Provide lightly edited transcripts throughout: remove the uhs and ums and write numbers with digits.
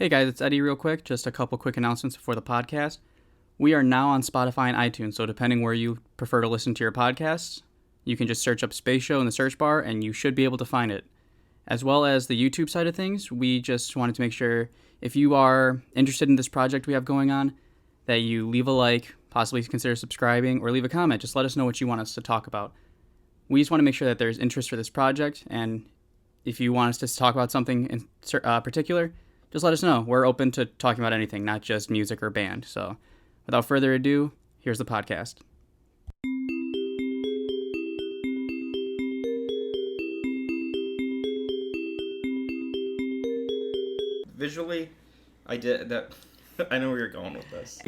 Hey guys, it's Eddie real quick. Just a couple quick announcements before the podcast. We are now on Spotify and iTunes, so depending where you prefer to listen to your podcasts, you can just search up SpaceShow in the search bar and you should be able to find it. As well as the YouTube side of things, we just wanted to make sure if you are interested in this project we have going on, that you leave a like, possibly consider subscribing, or leave a comment. Just let us know what you want us to talk about. We just want to make sure that there's interest for this project, and if you want us to talk about something in particular, just let us know. We're open to talking about anything, not just music or band. So without further ado, here's the podcast. Visually, I did that. I know where you're going with this.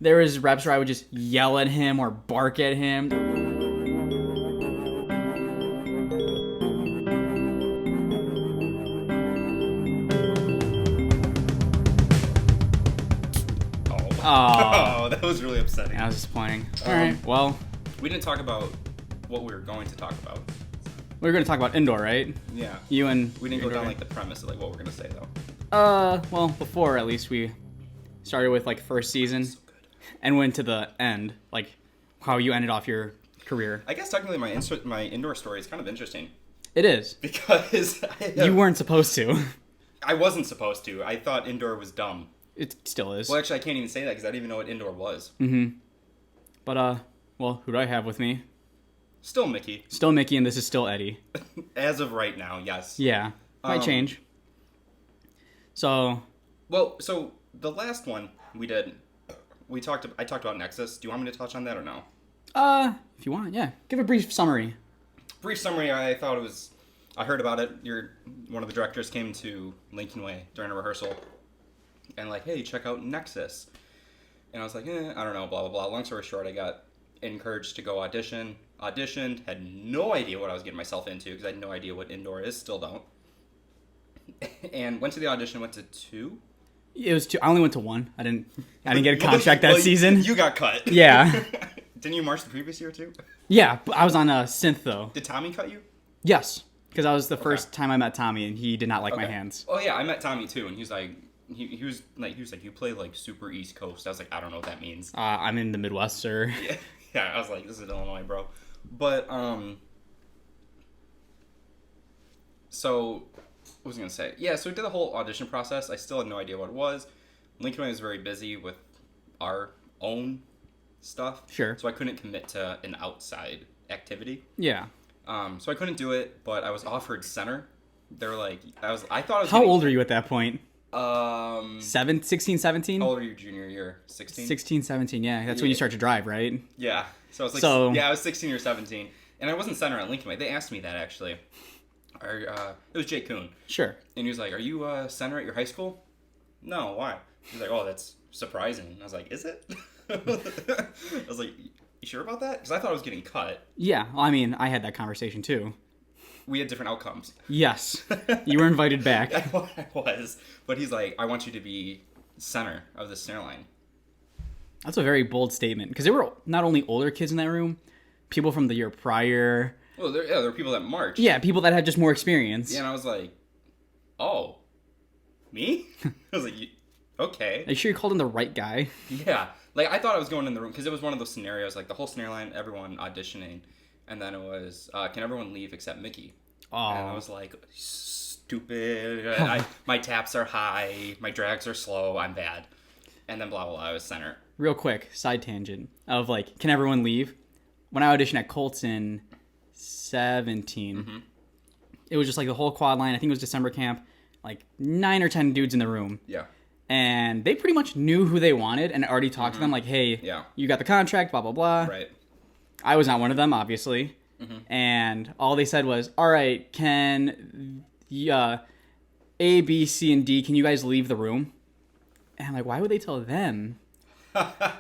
There was reps where I would just yell at him or bark at him. Oh, that was really upsetting. That was disappointing. All right, well. We didn't talk about what we were going to talk about. We were going to talk about indoor, right? Yeah. You and... We didn't go down, like, the premise of, like, what we're going to say, though. Well, before, at least, we started with, like, first season. So good. And went to the end, like, how you ended off your career. I guess, technically, my indoor story is kind of interesting. It is. Because... You weren't supposed to. I wasn't supposed to. I thought indoor was dumb. It still is. Well, actually, I can't even say that because I didn't even know what indoor was. Mm-hmm. But, well, who do I have with me? Still Micky. Still Micky, and this is still Eddie. As of right now, yes. Yeah. Might change. So... Well, so, the last one we did, I talked about Nexus. Do you want me to touch on that or no? If you want, yeah. Give a brief summary. Brief summary, I heard about it. One of the directors came to Lincoln Way during a rehearsal. And like, hey, check out Nexus. And I was like, I don't know, blah, blah, blah. Long story short, I got encouraged to go audition. Auditioned, had no idea what I was getting myself into because I had no idea what indoor is, still don't. And went to the audition, went to 2. It was 2. I only went to 1. I didn't get a contract that season. You got cut. Yeah. Didn't you march the previous year too? Yeah, but I was on a synth though. Did Tommy cut you? Yes, because that was the first time I met Tommy, and he did not like my hands. Oh yeah, I met Tommy too, and he was like, you play like super East Coast. I was like, I don't know what that means. I'm in the Midwest, sir. Yeah, I was like, this is Illinois, bro. But so what was I gonna say? Yeah, so we did the whole audition process. I still had no idea what it was. Lincoln was very busy with our own stuff. Sure. So I couldn't commit to an outside activity. Yeah. So I couldn't do it, but I was offered center. They were like, I thought I was. How old are you at that point? 16, 17? How old are you junior year? 16? 16, 17, yeah. That's when you start to drive, right? Yeah. So I was like, I was 16 or 17. And I wasn't center at Lincoln Way. They asked me that, actually. It was Jake Kuhn. Sure. And he was like, are you center at your high school? No, why? He was like, oh, that's surprising. And I was like, is it? I was like, you sure about that? Because I thought I was getting cut. Yeah. Well, I mean, I had that conversation, too. We had different outcomes. Yes. You were invited back. I was. But he's like, I want you to be center of the snare line. That's a very bold statement. Because there were not only older kids in that room, people from the year prior. Well, there were people that marched. Yeah, people that had just more experience. Yeah, and I was like, oh, me? I was like, okay. Are you sure you called him the right guy? Yeah. Like, I thought I was going in the room, because it was one of those scenarios, like, the whole snare line, everyone auditioning, and then it was, can everyone leave except Micky? Oh. And I was like, stupid, my taps are high, my drags are slow, I'm bad. And then blah, blah, blah, I was center. Real quick, side tangent of, like, can everyone leave? When I auditioned at Colts in 17, it was just, like, the whole quad line, I think it was December camp, like, 9 or 10 dudes in the room. Yeah. And they pretty much knew who they wanted and already talked to them like, hey, you got the contract, blah, blah, blah. Right. I was not one of them, obviously. And all they said was, all right, can A, B, C, and D, can you guys leave the room? And I'm like, why would they tell them?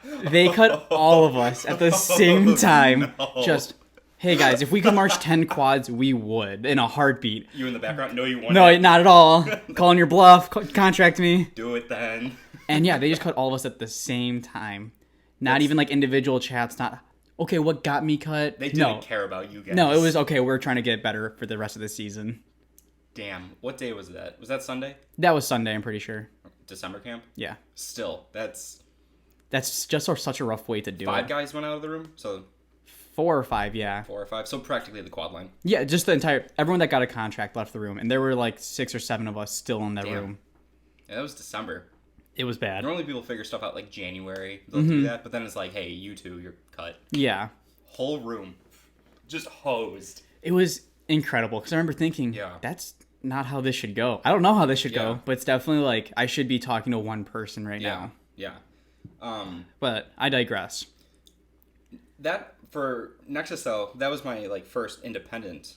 They cut all of us at the same time. No. Just, Hey guys, if we could march 10 quads, we would in a heartbeat. You in the background? No, you won't. No, not at all. Calling your bluff. Contract me. Do it then. And yeah, they just cut all of us at the same time. Not even like individual chats. Not okay. What got me cut? They didn't care about you guys. No, it was okay. We're trying to get better for the rest of the season. Damn. What day was that? Was that Sunday? That was Sunday. I'm pretty sure. December camp. Yeah. Still, that's just such a rough way to do it. 5 guys went out of the room, so 4 or 5, yeah. 4 or 5, so practically the quad line. Yeah, just everyone that got a contract left the room, and there were like 6 or 7 of us still in that room. Yeah, that was December. It was bad. Normally people figure stuff out like January. They'll do that, but then it's like, hey, you two, you're cut. Yeah. Whole room just hosed. It was incredible because I remember thinking, that's not how this should go. I don't know how this should go, but it's definitely like I should be talking to one person right now. Yeah. But I digress. That for Nexus though, that was my like first independent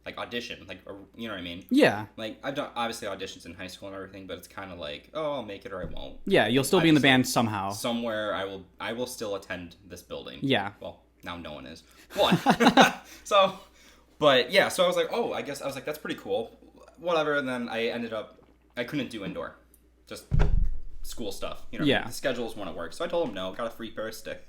like audition, like, you know what I mean? Yeah. Like I've done obviously auditions in high school and everything, but it's kind of like, oh, I'll make it or I won't. Yeah, you'll still be in the band somehow. Somewhere I will still attend this building. Yeah. Well, now no one is. One. But yeah, so I was like, oh, I guess I was like, that's pretty cool. Whatever. And then I couldn't do indoor, just school stuff. You know, yeah. The schedules wouldn't work. So I told them no. Got a free pair of sticks.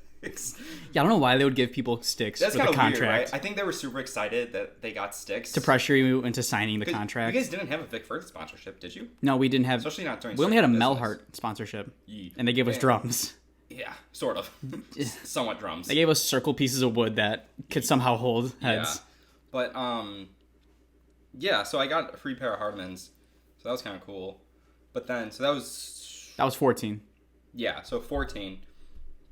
Yeah, I don't know why they would give people sticks That's with a contract. Weird, right? I think they were super excited that they got sticks to pressure you into signing the contract. You guys didn't have a Vic Firth sponsorship, did you? No, we didn't have. Especially not during. We only had a Melhart sponsorship, and they gave us drums. Yeah, sort of. Somewhat drums. They gave us circle pieces of wood that could somehow hold heads. Yeah. But yeah. So I got a free pair of Hardmans, so that was kind of cool. But then, so that was 14. Yeah, so 14.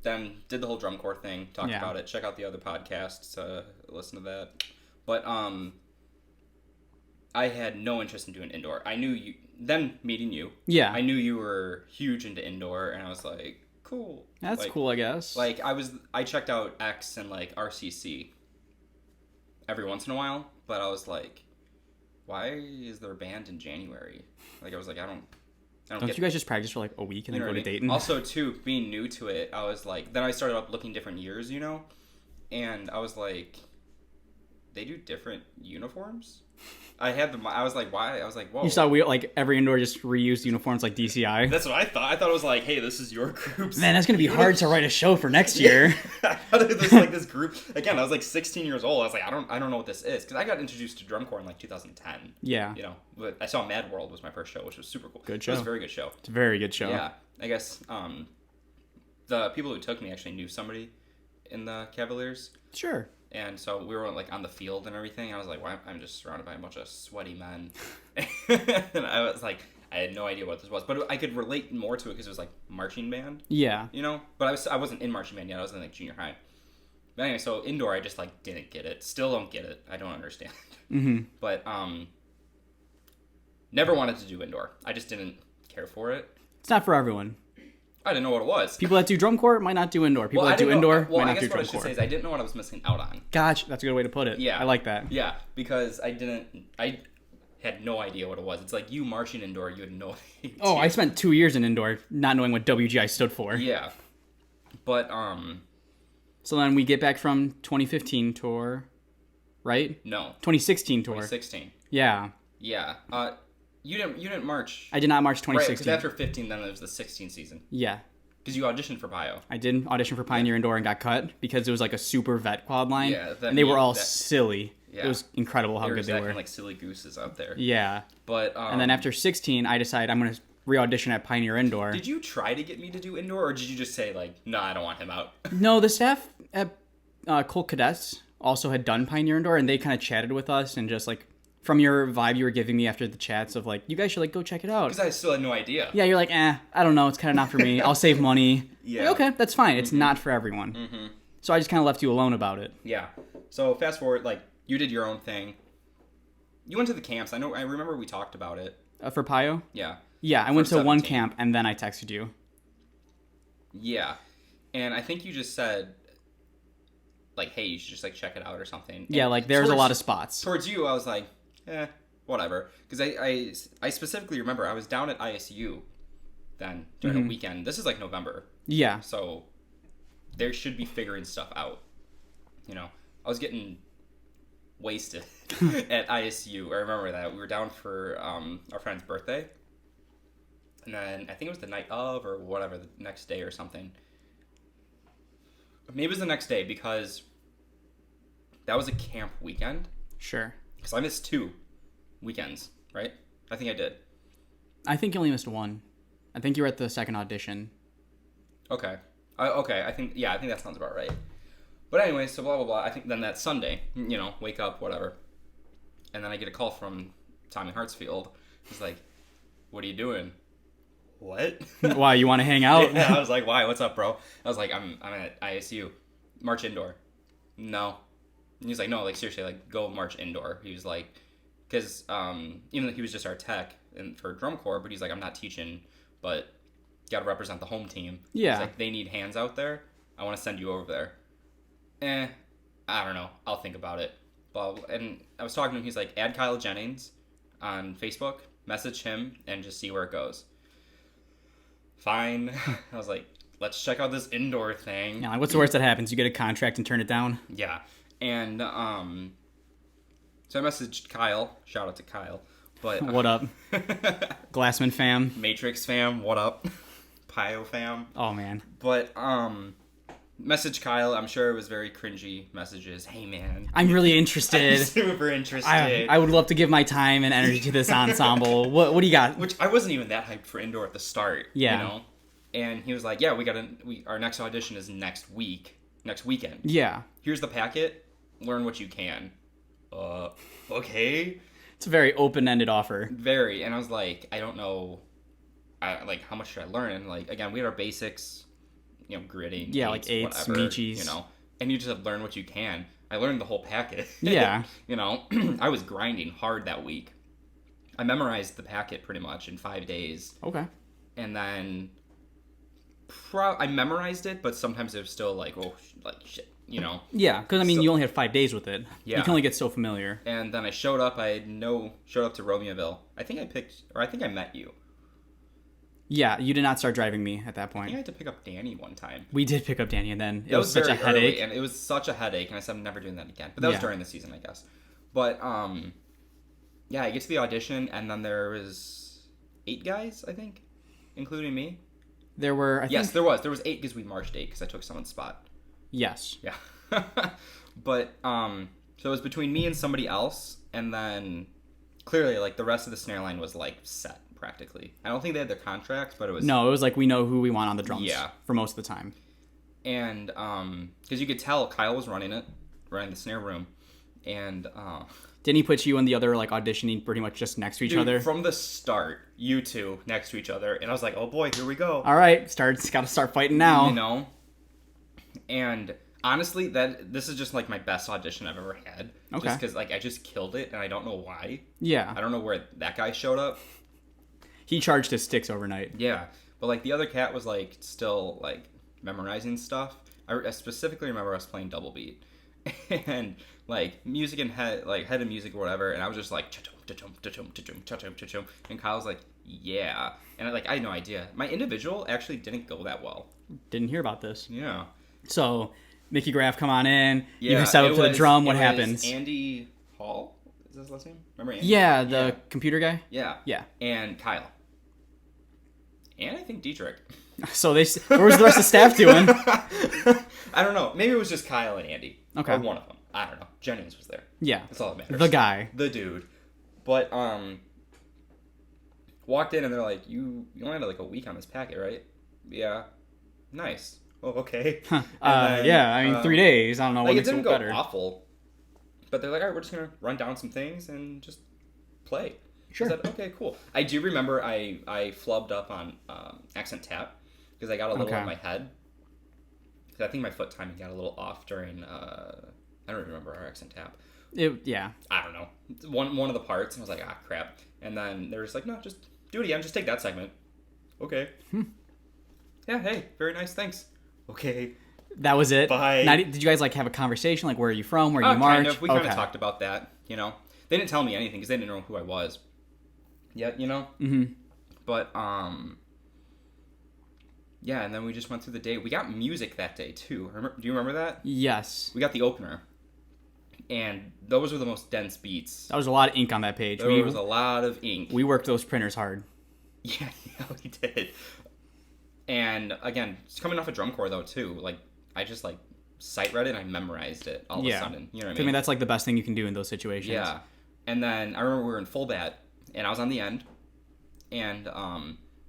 Then did the whole drum corps thing, talked about it. Check out the other podcasts, listen to that. But I had no interest in doing indoor. I knew you. Then meeting you, I knew you were huge into indoor, and I was like, cool. That's like, cool, I guess. Like I checked out X and like RCC every once in a while, but I was like, why is there a band in January? Like I was like, I don't you guys just practice for like a week and then go to Dayton? Also, too, being new to it, I was like, then I started up looking different years, you know, and I was like, they do different uniforms. I was like, why? I was like, whoa. You saw like every indoor just reused uniforms like DCI. That's what I thought. I thought it was like, hey, this is your group. Man, that's gonna be hard to write a show for next year. I thought it was like this group. Again, I was like 16 years old. I was like, I don't know what this is because I got introduced to drum corps in like 2010. Yeah. You know, but I saw Mad World was my first show, which was super cool. Good show. It was a very good show. It's a very good show. Yeah. I guess the people who took me actually knew somebody in the Cavaliers. Sure. And so we were like on the field and everything. I was like, "Why? I'm just surrounded by a bunch of sweaty men." And I was like, I had no idea what this was, but I could relate more to it because it was like marching band. Yeah. You know, but I wasn't in marching band yet. I was in like junior high. But anyway, so indoor, I just like didn't get it. Still don't get it. I don't understand. Mm-hmm. But never wanted to do indoor. I just didn't care for it. It's not for everyone. I didn't know what it was. People that do drum corps might not do indoor. People that do indoor might not do drum corps. What I should say is I didn't know what I was missing out on. Gotcha. That's a good way to put it. Yeah. I like that. Yeah, because I had no idea what it was. It's like you marching indoor, you had no idea. Oh, I spent 2 years in indoor not knowing what WGI stood for. Yeah. But, So then we get back from 2015 tour, right? No. 2016 tour. 2016. Yeah. Yeah. You didn't march. I did not march 2016. Right, because after 15, then it was the 16 season. Yeah. Because you auditioned for Bio. I did audition for Pioneer Indoor and got cut because it was like a super vet quad line. Yeah. And they were all silly. Yeah. It was incredible how good they were. Like silly gooses out there. Yeah. But and then after 16, I decided I'm going to re-audition at Pioneer Indoor. Did you try to get me to do indoor, or did you just say like, no, I don't want him out? No, the staff at Colt Cadets also had done Pioneer Indoor, and they kind of chatted with us and just like, from your vibe you were giving me after the chats of like, you guys should like go check it out. Because I still had no idea. Yeah, you're like, I don't know, it's kind of not for me. I'll save money. Yeah. Like, okay, that's fine. It's not for everyone. Mm-hmm. So I just kind of left you alone about it. Yeah. So fast forward, like you did your own thing. You went to the camps. I remember we talked about it. For Pio? Yeah. Yeah, I went to one camp and then I texted you. Yeah. And I think you just said, like, hey, you should just, like, check it out or something. And yeah, like, there's a lot of spots. Towards you, I was like, whatever. Because I specifically remember I was down at ISU then during a weekend. This is, like, November. Yeah. So they should be figuring stuff out. You know? I was getting wasted at ISU. I remember that. We were down for our friend's birthday. And then I think it was the night of or whatever, the next day or something. Maybe it was the next day because that was a camp weekend. Sure. Because I missed 2 weekends, right? I think I did. I think you only missed 1. I think you were at the second audition. Okay. I think that sounds about right. But anyway, so blah, blah, blah. I think then that Sunday, wake up, whatever. And then I get a call from Tommy Hartsfield. He's like, what are you doing? What? Why, you want to hang out? Yeah, I was like, why? What's up, bro? I was like, I'm at ISU. March indoor. No. And he's like, no, like, seriously, like, go march indoor. He was like, because even though he was just our tech for drum corps, but he's like, I'm not teaching, but got to represent the home team. Yeah. He's like, they need hands out there. I want to send you over there. I don't know. I'll think about it. Blah, blah. And I was talking to him. He's like, add Kyle Jennings on Facebook, message him, and just see where it goes. Fine. I was like, let's check out this indoor thing. Yeah, what's the worst that happens? You get a contract and turn it down? Yeah. And so I messaged Kyle. Shout out to Kyle. But what up? Glassman fam. Matrix fam, what up? Pio fam. Oh, man. But message Kyle. I'm sure it was very cringy messages. Hey, man. I'm really interested. I'm super interested. I would love to give my time and energy to this ensemble. What do you got? Which I wasn't even that hyped for indoor at the start. Yeah. And he was like, yeah, our next audition is next weekend. Yeah. Here's the packet. Learn what you can. Okay. It's a very open-ended offer. Very. And I was like, I don't know, how much should I learn? And, like, again, we had our basics, gridding. Yeah, like eights, Michis. And you just have to learn what you can. I learned the whole packet. Yeah. I was grinding hard that week. I memorized the packet pretty much in 5 days. Okay. And then I memorized it, but sometimes it was still like, oh, like shit, Yeah, because, you only had 5 days with it. Yeah. You can only get so familiar. And then I showed up. Showed up to Romeoville. I think I met you. Yeah, you did not start driving me at that I point. think I had to pick up Danny one time. We did pick up Danny, and then it was such a headache. Early, and it was such a headache, and I said I'm never doing that again. But that was during the season, I guess. But, yeah, I get to the audition, and then there was 8 guys, I think, including me. There were, Yes, there was. There was 8 because we marched 8 because I took someone's spot. Yes. Yeah. But, so it was between me and somebody else, and then clearly, like, the rest of the snare line was, like, set, practically. I don't think they had their contracts, but it was... No, it was like, we know who we want on the drums. Yeah. For most of the time. And, because you could tell Kyle was running the snare room, and, Didn't he put you and the other, like, auditioning pretty much just next to each other? From the start, you two next to each other, and I was like, oh boy, here we go. All right, gotta start fighting now. And honestly, this is just, like, my best audition I've ever had. Okay. Just because, like, I just killed it, and I don't know why. Yeah. I don't know where that guy showed up. He charged his sticks overnight. Yeah. But, like, the other cat was, like, still, like, memorizing stuff. I specifically remember us playing double beat. And, like, music and head of music or whatever, and I was just like, cha-chum, cha-chum, cha-chum, cha-chum, cha-chum, cha-chum, and Kyle's like, yeah. And, I had no idea. My individual actually didn't go that well. Didn't hear about this. Yeah. So, Mickey Graff, come on in. Yeah, you can step up to the drum. What happens? Andy Hall? Is his last name? Remember Andy? Yeah, the computer guy? Yeah. Yeah. And Kyle. And I think Dietrich. So what was the rest of the staff doing? I don't know. Maybe it was just Kyle and Andy. Okay. Or one of them. I don't know. Jennings was there. Yeah. That's all that matters. The guy. The dude. But, walked in and they're like, you only had like a week on this packet, right? Yeah. Nice. Oh, okay. Then, 3 days. I don't know what makes it better. It didn't go awful. But they're like, all right, we're just going to run down some things and just play. Sure. I said, okay, cool. I do remember I flubbed up on accent tap because I got a little in my head. Because I think my foot timing got a little off during, I don't remember our accent tap. Yeah. I don't know. One of the parts, and I was like, crap. And then they were just like, no, just do it again. Just take that segment. Okay. Yeah, hey, very nice, thanks. Okay. That was it? Bye. Now, did you guys, like, have a conversation? Like, where are you from? Where you march? Kind of. We kind of talked about that, They didn't tell me anything because they didn't know who I was. Yet, Mm-hmm. But, yeah, and then we just went through the day. We got music that day, too. Do you remember that? Yes. We got the opener. And those were the most dense beats. That was a lot of ink on that page. There was a lot of ink. We worked those printers hard. Yeah, we did. And again, it's coming off a drum corps though too. Like I just like sight read it and I memerized it all of a sudden. You know what I mean? I mean, that's like the best thing you can do in those situations. Yeah. And then I remember we were in full bat and I was on the end and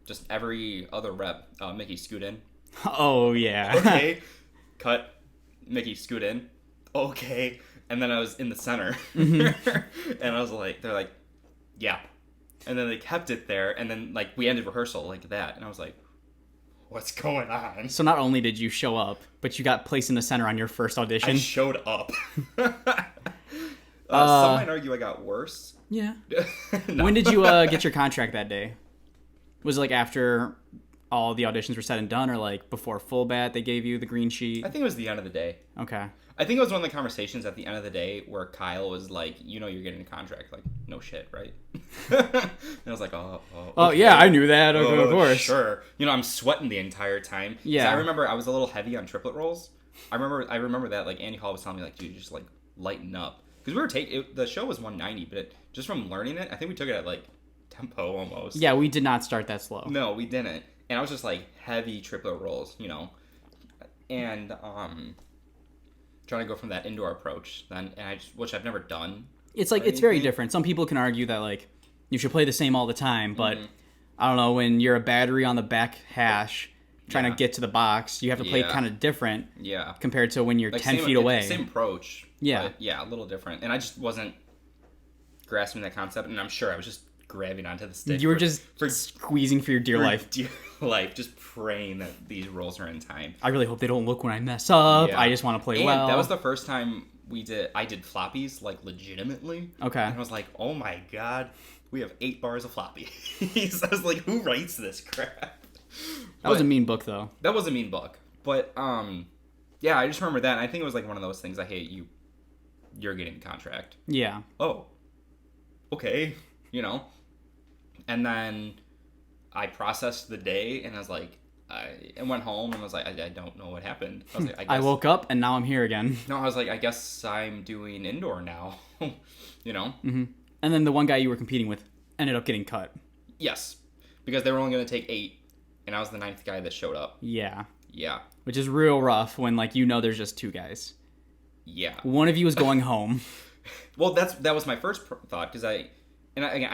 just every other rep, Micky scoot in. Oh yeah. Okay. Cut. Micky scoot in. Okay. And then I was in the center. Mm-hmm. And I was like, they're like, yeah. And then they kept it there and then like we ended rehearsal like that. And I was like, what's going on? So not only did you show up, but you got placed in the center on your first audition. I showed up. Some might argue I got worse. Yeah. No. When did you get your contract that day? Was it like after all the auditions were said and done, or like before full bat they gave you the green sheet? I think it was the end of the day. Okay. I think it was one of the conversations at the end of the day where Kyle was like, you know, you're getting a contract. Like, no shit, right? And I was like, oh, okay. Yeah, I knew that. Okay, of course. Sure. You know, I'm sweating the entire time. Yeah. I remember I was a little heavy on triplet rolls. I remember that, like, Andy Hall was telling me, like, dude, just, like, lighten up. Because we were the show was 190, but just from learning it, I think we took it at, like, tempo almost. Yeah, we did not start that slow. No, we didn't. And I was just, like, heavy triplet rolls, you know. And, trying to go from that indoor approach then, and which I've never done. It's like, it's very different. Some people can argue that, like, you should play the same all the time, but I don't know, when you're a battery on the back hash trying to get to the box, you have to play kind of different compared to when you're like 10 feet away. Same approach. Yeah. But a little different. And I just wasn't grasping that concept, and I'm sure I was just grabbing onto the stick. You were just squeezing for your dear life. Dear life, just praying that these rolls are in time. I really hope they don't look when I mess up. I just want to play well. That was the first time I did floppies, like, legitimately. Okay. And I was like, oh my god, we have 8 bars of floppies. I was like, who writes this crap? That was a mean book, though. That was a mean book. But, yeah, I just remember that. And I think it was, like, one of those things, I hate you. You're getting a contract. Yeah. Oh. Okay. You know? And then I processed the day, and I was like, I went home, and I was like, I don't know what happened. I was like, I woke up, and now I'm here again. No, I was like, I guess I'm doing indoor now. You know? Mm-hmm. And then the one guy you were competing with ended up getting cut. Yes. Because they were only going to take 8, and I was the 9th guy that showed up. Yeah. Yeah. Which is real rough when, like, you know there's just 2 guys. Yeah. One of you is going home. Well, that was my first thought, because I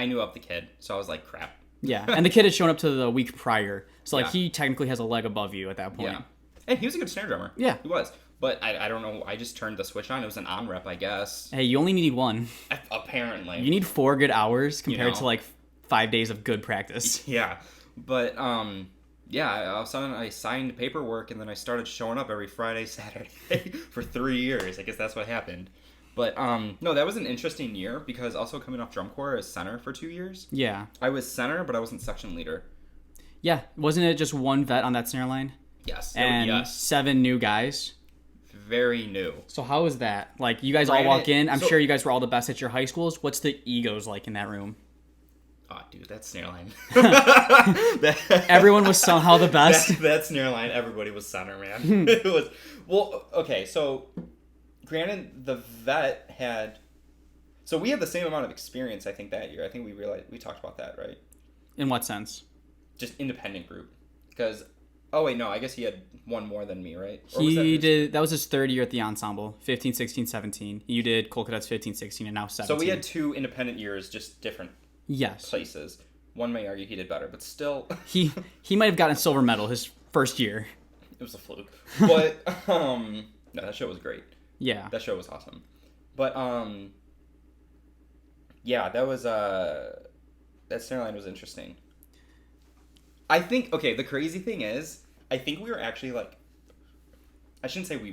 knew of the kid, so I was like, crap. Yeah, and the kid had shown up to the week prior, so like he technically has a leg above you at that point. Yeah, and he was a good snare drummer. Yeah, he was. But I don't know. I just turned the switch on. It was an on rep, I guess. Hey, you only need 1. Apparently, you need 4 good hours compared to like 5 days of good practice. Yeah, but yeah. All of a sudden, I signed paperwork, and then I started showing up every Friday, Saturday for 3 years. I guess that's what happened. But, no, that was an interesting year because also coming off drum corps as center for 2 years. Yeah. I was center, but I wasn't section leader. Yeah. Wasn't it just 1 vet on that snare line? Yes. And 7 new guys? Very new. So how was that? Like, you guys all walk in. I'm sure you guys were all the best at your high schools. What's the egos like in that room? Oh, dude, that snare line. Everyone was somehow the best. That snare line, everybody was center, man. It was... Well, okay, so... Granted, the vet had... So we had the same amount of experience, I think, that year. I think we talked about that, right? In what sense? Just independent group. Because... Oh, wait, no. I guess he had 1 more than me, right? That was his 3rd year at the ensemble. 15, 16, 17. You did Cool Cadets 15, 16, and now 17. So we had 2 independent years, just different places. One may argue he did better, but still... He might have gotten a silver medal his first year. It was a fluke. But, no, that show was great. Yeah. That show was awesome. But, yeah, that was, that snare line was interesting. I think, okay, the crazy thing is, I think we were actually, like, I shouldn't say we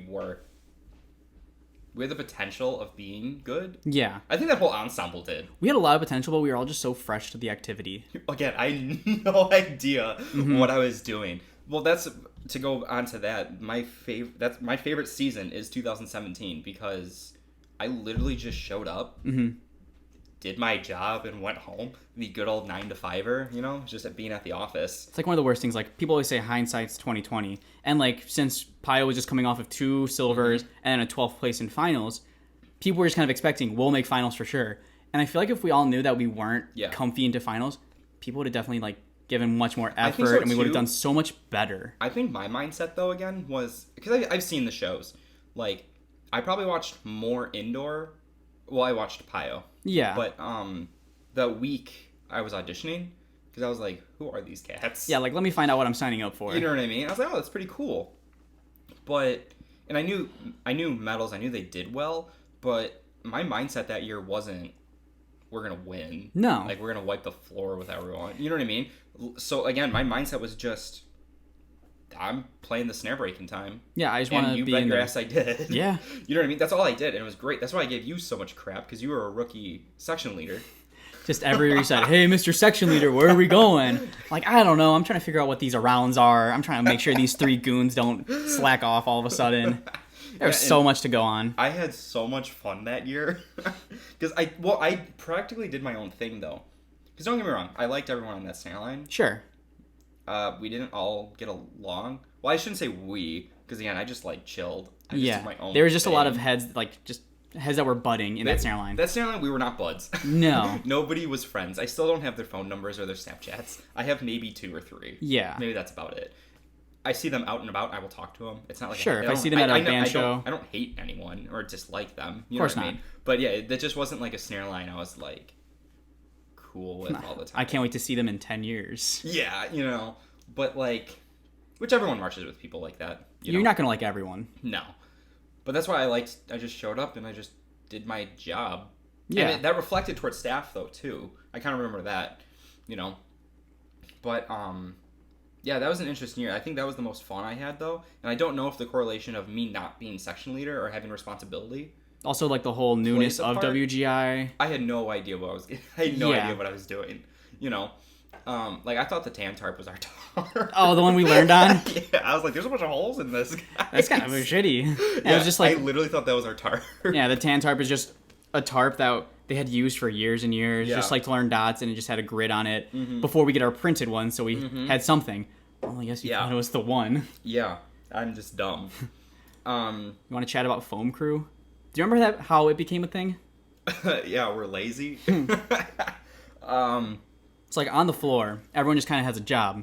had the potential of being good. Yeah. I think that whole ensemble did. We had a lot of potential, but we were all just so fresh to the activity. Again, I had no idea what I was doing. Well, to go on to that, my favorite season is 2017 because I literally just showed up, did my job, and went home. The good old 9 to 5-er, you know, just being at the office. It's like one of the worst things. Like, people always say hindsight's 20/20, and like since Pio was just coming off of 2 silvers and a 12th place in finals, people were just kind of expecting we'll make finals for sure. And I feel like if we all knew that we weren't comfy into finals, people would have definitely like given much more effort, and we would have done so much better. I think my mindset though again was because I've seen the shows. Like I probably watched more indoor. Well, I watched Pio. Yeah. But the week I was auditioning, because I was like, who are these cats? Yeah, like let me find out what I'm signing up for. You know what I mean? I was like, oh, that's pretty cool. But and I knew medals. I knew they did well, but my mindset that year wasn't we're gonna win. No. Like we're gonna wipe the floor with everyone. You know what I mean? So again, my mindset was just I'm playing the snare break in time. Yeah, I just want to be in bet your there. ass I did. Yeah. You know what I mean? That's all I did, and it was great. That's why I gave you so much crap, because you were a rookie section leader. Just every year you said, hey, Mr. Section Leader, where are we going? Like, I don't know. I'm trying to figure out what these rounds are. I'm trying to make sure these 3 goons don't slack off all of a sudden. There's so much to go on. I had so much fun that year. Because I practically did my own thing, though. Because don't get me wrong, I liked everyone on that snare line. Sure. We didn't all get along. Well, I shouldn't say we, because again, I just like chilled. I just did my own there was just thing. a lot of heads, like just heads that were budding in that snare line. That snare line, we were not buds. No. Nobody was friends. I still don't have their phone numbers or their Snapchats. I have maybe 2 or 3. Yeah. Maybe that's about it. I see them out and about, I will talk to them. It's not like if I see them at a band show. I don't hate anyone or dislike them. Of course not. I mean? But yeah, that just wasn't like a snare line I was like cool with all the time. I can't wait to see them in 10 years. Yeah, but like, which everyone marches with people like that. You're not going to like everyone. No. But that's why I just showed up and I just did my job. Yeah. And that reflected towards staff though too. I kind of remember that, But yeah, that was an interesting year. I think that was the most fun I had though. And I don't know if the correlation of me not being section leader or having responsibility. Also like the whole newness of WGI. I had no idea what idea what I was doing, Like I thought the tan tarp was our tarp. Oh, the one we learned on? Yeah, I was like, there's a bunch of holes in this, guys. That's kind of shitty. Yeah, it was just like I literally thought that was our tarp. Yeah, the tan tarp is just a tarp that they had used for years and years, just like to learn dots, and it just had a grid on it before we get our printed one, so we had something. Well, I guess you thought it was the one. Yeah, I'm just dumb. You want to chat about Foam Crew? Do you remember how it became a thing? Yeah, we're lazy. It's like on the floor, everyone just kind of has a job.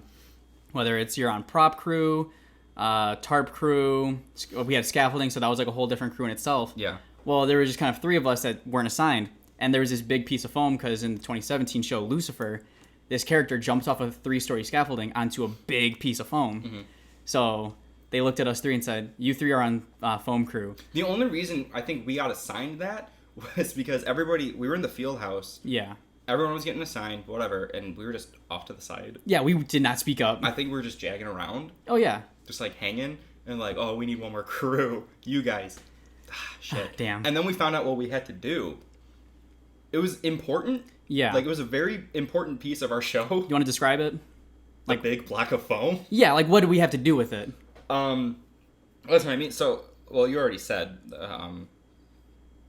Whether it's you're on prop crew, tarp crew, we had scaffolding, so that was like a whole different crew in itself. Yeah. Well, there was just kind of 3 of us that weren't assigned, and there was this big piece of foam because in the 2017 show Lucifer, this character jumped off of 3-story scaffolding onto a big piece of foam. Mm-hmm. So they looked at us 3 and said, "You 3 are on Foam Crew." The only reason I think we got assigned that was because we were in the field house. Yeah. Everyone was getting assigned, whatever, and we were just off to the side. Yeah, we did not speak up. I think we were just jagging around. Oh, yeah. Just like hanging and like, oh, we need one more crew. You guys. Shit. Damn. And then we found out what we had to do. It was important. Yeah. Like, it was a very important piece of our show. You want to describe it? Like, a big block of foam? Yeah, like, what do we have to do with it? That's what I mean. So, well, you already said,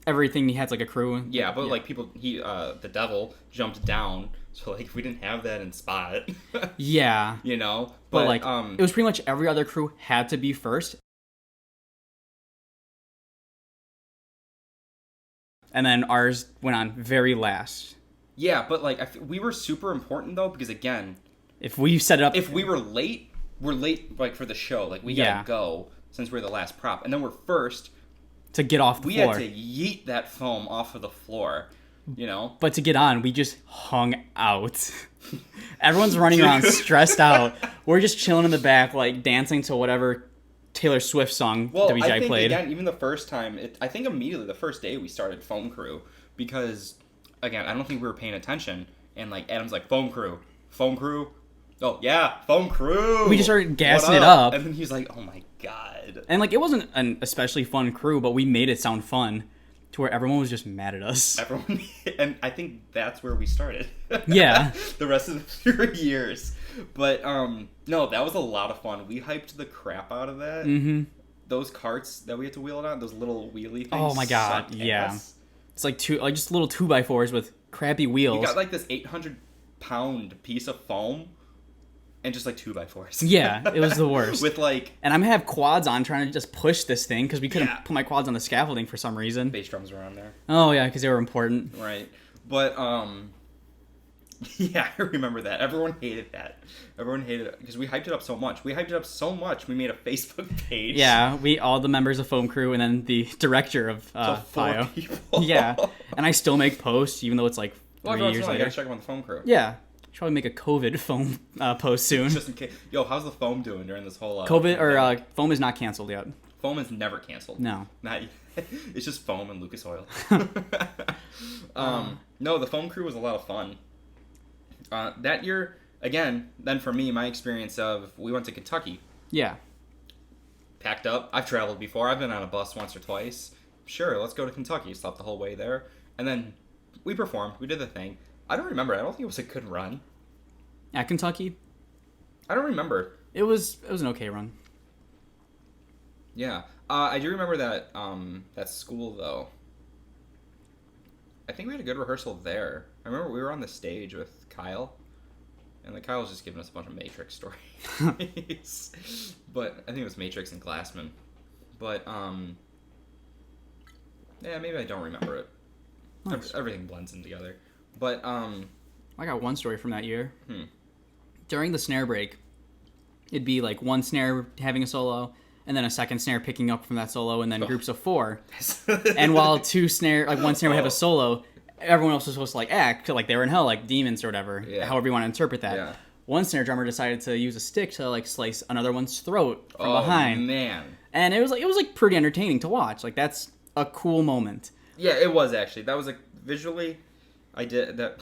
everything he had like a crew. Yeah, but like people, the devil jumped down. So like, if we didn't have that in spot, yeah, but like, it was pretty much every other crew had to be first, and then ours went on very last. Yeah, but like we were super important though, because again, if we set it up, if we were late, we're late like for the show. Like we gotta go since we're the last prop, and then we're first. To get off the floor. We had to yeet that foam off of the floor, But to get on, we just hung out. Everyone's running around stressed out. We're just chilling in the back, like dancing to whatever Taylor Swift song WGI I think, played. Again, even the first time, I think immediately the first day we started Foam Crew because, again, I don't think we were paying attention. And like Adam's like, Foam Crew. Oh, yeah, Foam Crew. We just started gassing it up. And then he's like, oh my God. And like, it wasn't an especially fun crew, but we made it sound fun to where everyone was just mad at us. And I think that's where we started. Yeah. The rest of the 3 years. But, no, that was a lot of fun. We hyped the crap out of that. Mm-hmm. Those carts that we had to wheel it on, those little wheelie things. Oh my God, yeah. Ass. It's like just little 2x4s with crappy wheels. You got like this 800-pound piece of foam. and just like 2x4s. Yeah, it was the worst. With like, and I'm gonna have quads on trying to just push this thing because we couldn't Yeah. put my quads on the scaffolding for some reason. bass drums were on there. Oh yeah, because they were important. Right. But yeah, I remember that. Everyone hated that. Everyone hated it because we hyped it up so much. We hyped it up so much. We made a Facebook page. Yeah, we all the members of Foam Crew and then the director of So 4 Bio. people. Yeah, and I still make posts even though it's like 3 Well, years you later. gotta check them on the foam crew. Yeah, should probably make a COVID foam post soon. Just in case. Yo, how's the foam doing during this whole COVID or pandemic? foam is not canceled yet. Foam is never canceled. No. Not yet. It's just foam and Lucas Oil. No, the foam crew was a lot of fun. That year, again, then for me, my experience of we went to Kentucky, Yeah. packed up. I've traveled before. I've been on a bus once or twice. Sure, let's go to Kentucky. Slept the whole way there, and then we performed. We did the thing. I don't remember. I don't think it was a good run. At Kentucky, I don't remember. it was an okay run. Yeah, I do remember that that school though. I think we had a good rehearsal there. I remember we were on the stage with Kyle, and like Kyle was just giving us a bunch of Matrix stories. But I think it was Matrix and Glassman. But yeah, maybe I don't remember it. Nice. Everything blends in together. But I got one story from that year. Hmm. During the snare break, it'd be like one snare having a solo, and then a second snare picking up from that solo, and then groups of 4. And while one snare would have a solo, everyone else was supposed to like act like they were in hell, like demons or whatever. Yeah. However you want to interpret that. Yeah. One snare drummer decided to use a stick to like slice another one's throat from Oh behind, man. and it was pretty entertaining to watch. Like that's a cool moment. Yeah, it was actually. That was like visually, I did that.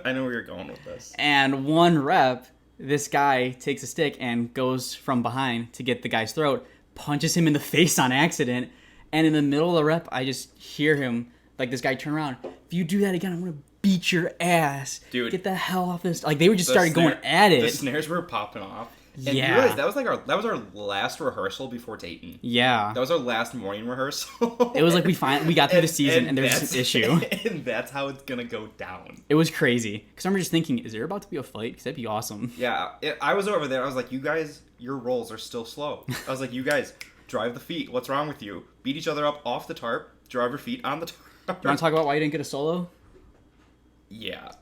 I know where you're going with this. And one rep, this guy takes a stick and goes from behind to get the guy's throat, punches him in the face on accident, and in the middle of the rep, I just hear him, like this guy turn around, if you do that again, I'm gonna beat your ass. Dude. Get the hell off this. Like they were just The started going at The it. snares were popping off. And Yeah. you realize that was our last rehearsal before Dayton. Yeah. That was our last morning rehearsal. It was like we got through the season and there was that's- an issue. And that's how it's gonna go down. It was crazy. Because I remember just thinking, is there about to be a fight? Because that'd be awesome. Yeah, I was over there. I was like, you guys, your rolls are still slow. I was like, you guys, drive the feet. What's wrong with you? Beat each other up off the tarp. Drive your feet on the tarp. You want to talk about why you didn't get a solo? Yeah.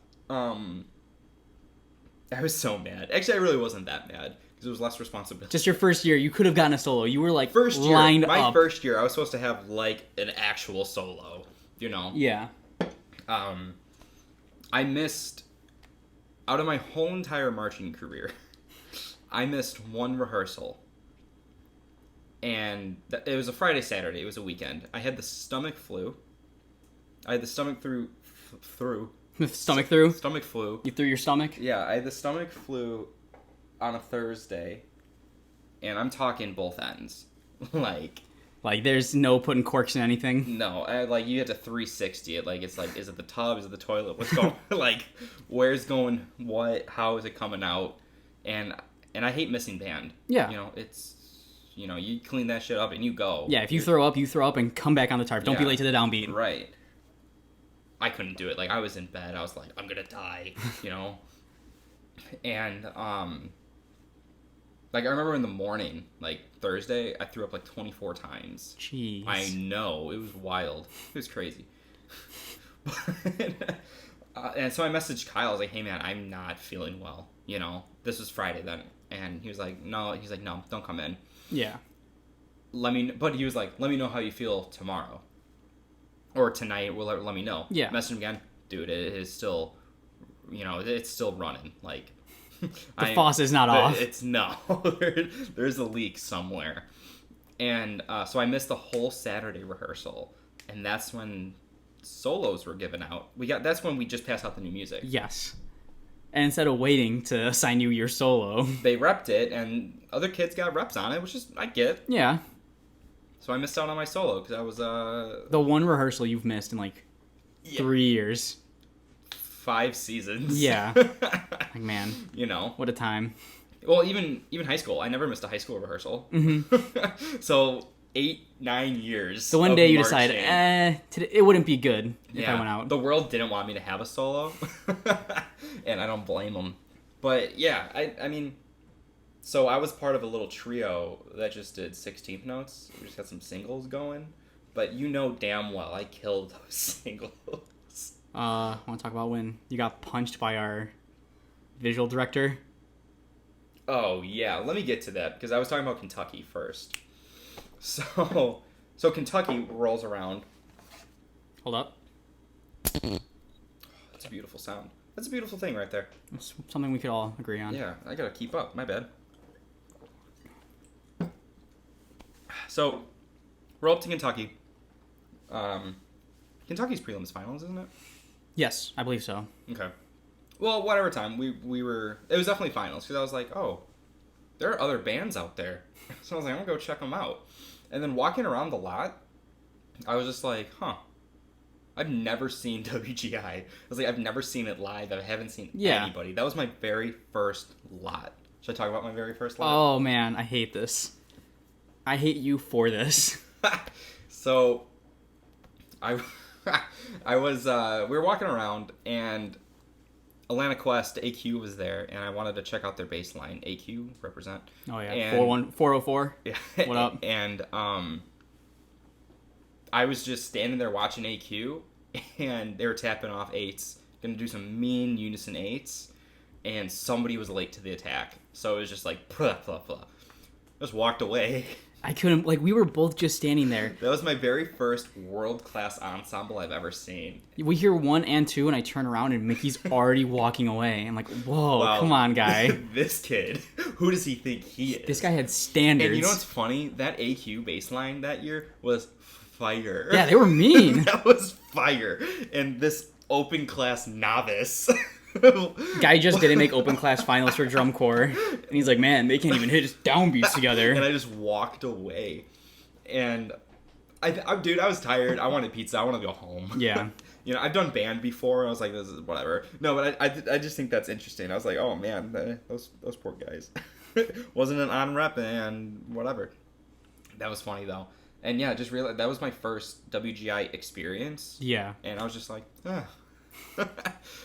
I was so mad. Actually, I really wasn't that mad because it was less responsibility. Just your first year, you could have gotten a solo. You were like First year, lined my up. first year, I was supposed to have like an actual solo. You know. Yeah. I missed out of my whole entire marching career. I missed one rehearsal. And it was a Friday, Saturday. It was a weekend. I had the stomach flu. I had the stomach Stomach through? Stomach flu. You threw your stomach? Yeah, I had the stomach flu on a Thursday. And I'm talking both ends. Like There's no putting corks in anything? no, you had to 360 it. Like, it's like, is it the tub? Is it the toilet? What's going like, where's going what? How is it coming out? And I hate missing band. Yeah. You know, it's, you clean that shit up and you go. Yeah, if you throw up and come back on the tarp. Don't be Yeah. late to the downbeat. Right. I couldn't do it. Like, I was in bed. I was like, I'm gonna die, And, I remember in the morning, like, Thursday, I threw up, 24 times. Jeez. I know. It was wild. It was crazy. And so I messaged Kyle. I was like, hey, man, I'm not feeling well. This was Friday then. And he was like, no. He's like, no, don't come in. Yeah. But he was like, let me know how you feel tomorrow. Or tonight, let me know. Yeah. Message him again. Dude, it is still, it's still running. Like, The faucet is not off. It's no. There's a leak somewhere. And so I missed the whole Saturday rehearsal. And that's when solos were given out. That's when we just passed out the new music. Yes. And instead of waiting to assign you your solo. They repped it, and other kids got reps on it, which is, I get. Yeah. So I missed out on my solo, because I was, The one rehearsal you've missed in 3 years. 5 seasons. Yeah. Man. What a time. Well, even high school. I never missed a high school rehearsal. Mm-hmm. So 8-9 years. So one day you marching. decide, today, it wouldn't be good if I went out. The world didn't want me to have a solo. And I don't blame them. But yeah, I mean, So I was part of a little trio that just did 16th notes. We just got some singles going. But you know damn well I killed those singles. Want to talk about when you got punched by our visual director? Oh, yeah. Let me get to that, because I was talking about Kentucky first. So Kentucky rolls around. Hold up. That's a beautiful sound. That's a beautiful thing right there. It's something we could all agree on. Yeah, I gotta keep up. My bad. So, we're up to Kentucky. Kentucky's prelims finals, isn't it? Yes, I believe so. Okay. Well, whatever time we were, it was definitely finals, because I was like, oh, there are other bands out there. So I was like, I'm gonna go check them out. And then walking around the lot, I was just like, huh. I've never seen WGI. I was like, I've never seen it live. I haven't seen anybody. That was my very first lot. Should I talk about my very first lot? Oh, man, I hate this. I hate you for this. So, I was, we were walking around, and Atlanta Quest, AQ was there, and I wanted to check out their bass line. AQ, represent. Oh, yeah. And, 404. Yeah. What up? And, I was just standing there watching AQ, and they were tapping off eights, gonna do some mean unison eights, and somebody was late to the attack. So it was just like, blah, blah, blah. Just walked away. I couldn't, we were both just standing there. That was my very first world-class ensemble I've ever seen. We hear 1 and 2, and I turn around, and Mickey's already walking away. I'm like, whoa, Wow. come on, guy. This kid, who does he think he is? This guy had standards. And you know what's funny? That AQ bass line that year was fire. Yeah, they were mean. That was fire. And this open class novice... Guy just didn't make open class finals for drum corps, and he's like, man, they can't even hit just downbeats together. And I just walked away, and dude, I was tired. I wanted pizza. I want to go home. Yeah. You know, I've done band before. I was like, this is whatever. No, but I just think that's interesting. I was like, oh man, those poor guys. Wasn't an on rep and whatever. That was funny though. And yeah, just realized that was my first WGI experience. Yeah. And I was just like, ah.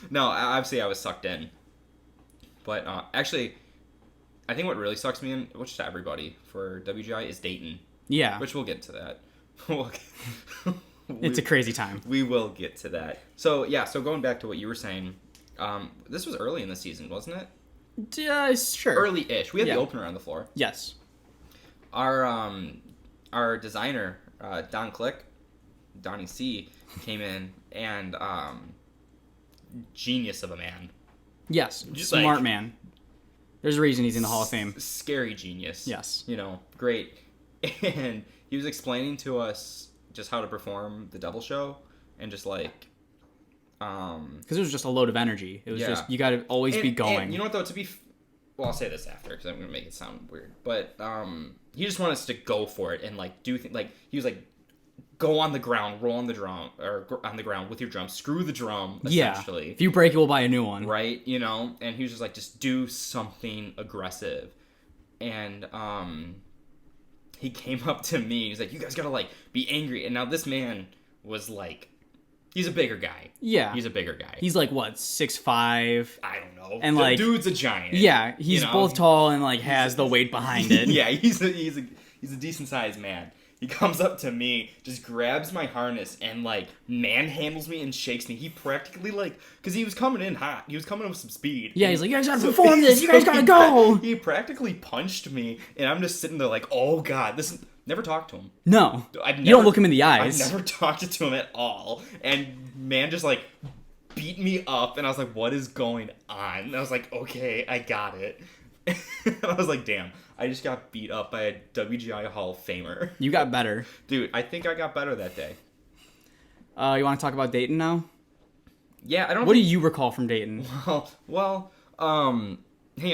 No, obviously I was sucked in. But actually, I think what really sucks me in, which to everybody for WGI, is Dayton. Yeah. Which we'll get to that. It's a crazy time. We will get to that. So yeah, so going back to what you were saying, this was early in the season, wasn't it? Sure. Early-ish. We had the opener on the floor. Yes. Our designer, Donnie C, came in, and genius of a man. Yes. Just Smart man. There's a reason he's in the Hall of Fame. Scary genius. Yes. You know, great. And he was explaining to us just how to perform the double show, and just like... Because it was just a load of energy. It was just, you got to always be going. And you know what, though, well, I'll say this after, because I'm going to make it sound weird. But he just wanted us to go for it and, like, do things. Like, he was like, go on the ground, roll on the drum, or on the ground with your drum, screw the drum, essentially. Yeah. If you break it, we'll buy a new one. Right? You know? And he was just like, just do something aggressive. And he came up to me. He's like, you guys got to, like, be angry. And now this man was, like, he's a bigger guy. Yeah. He's a bigger guy. He's like, what, 6'5"? I don't know. And the like, dude's a giant. Yeah, he's both tall and like has the weight behind it. Yeah, he's a decent sized man. He comes up to me, just grabs my harness, and like manhandles me and shakes me. He practically like, because he was coming in hot. He was coming in with some speed. Yeah, he's like, you guys gotta perform this. You guys gotta go. He practically punched me, and I'm just sitting there like, oh god, this is... Never talked to him. No. You don't look him in the eyes. I've never talked to him at all. And man just like beat me up, and I was like, what is going on? And I was like, okay, I got it. And I was like, damn, I just got beat up by a WGI Hall of Famer. You got better. Dude, I think I got better that day. You want to talk about Dayton now? Yeah, I don't... What do you recall from Dayton? Well, hang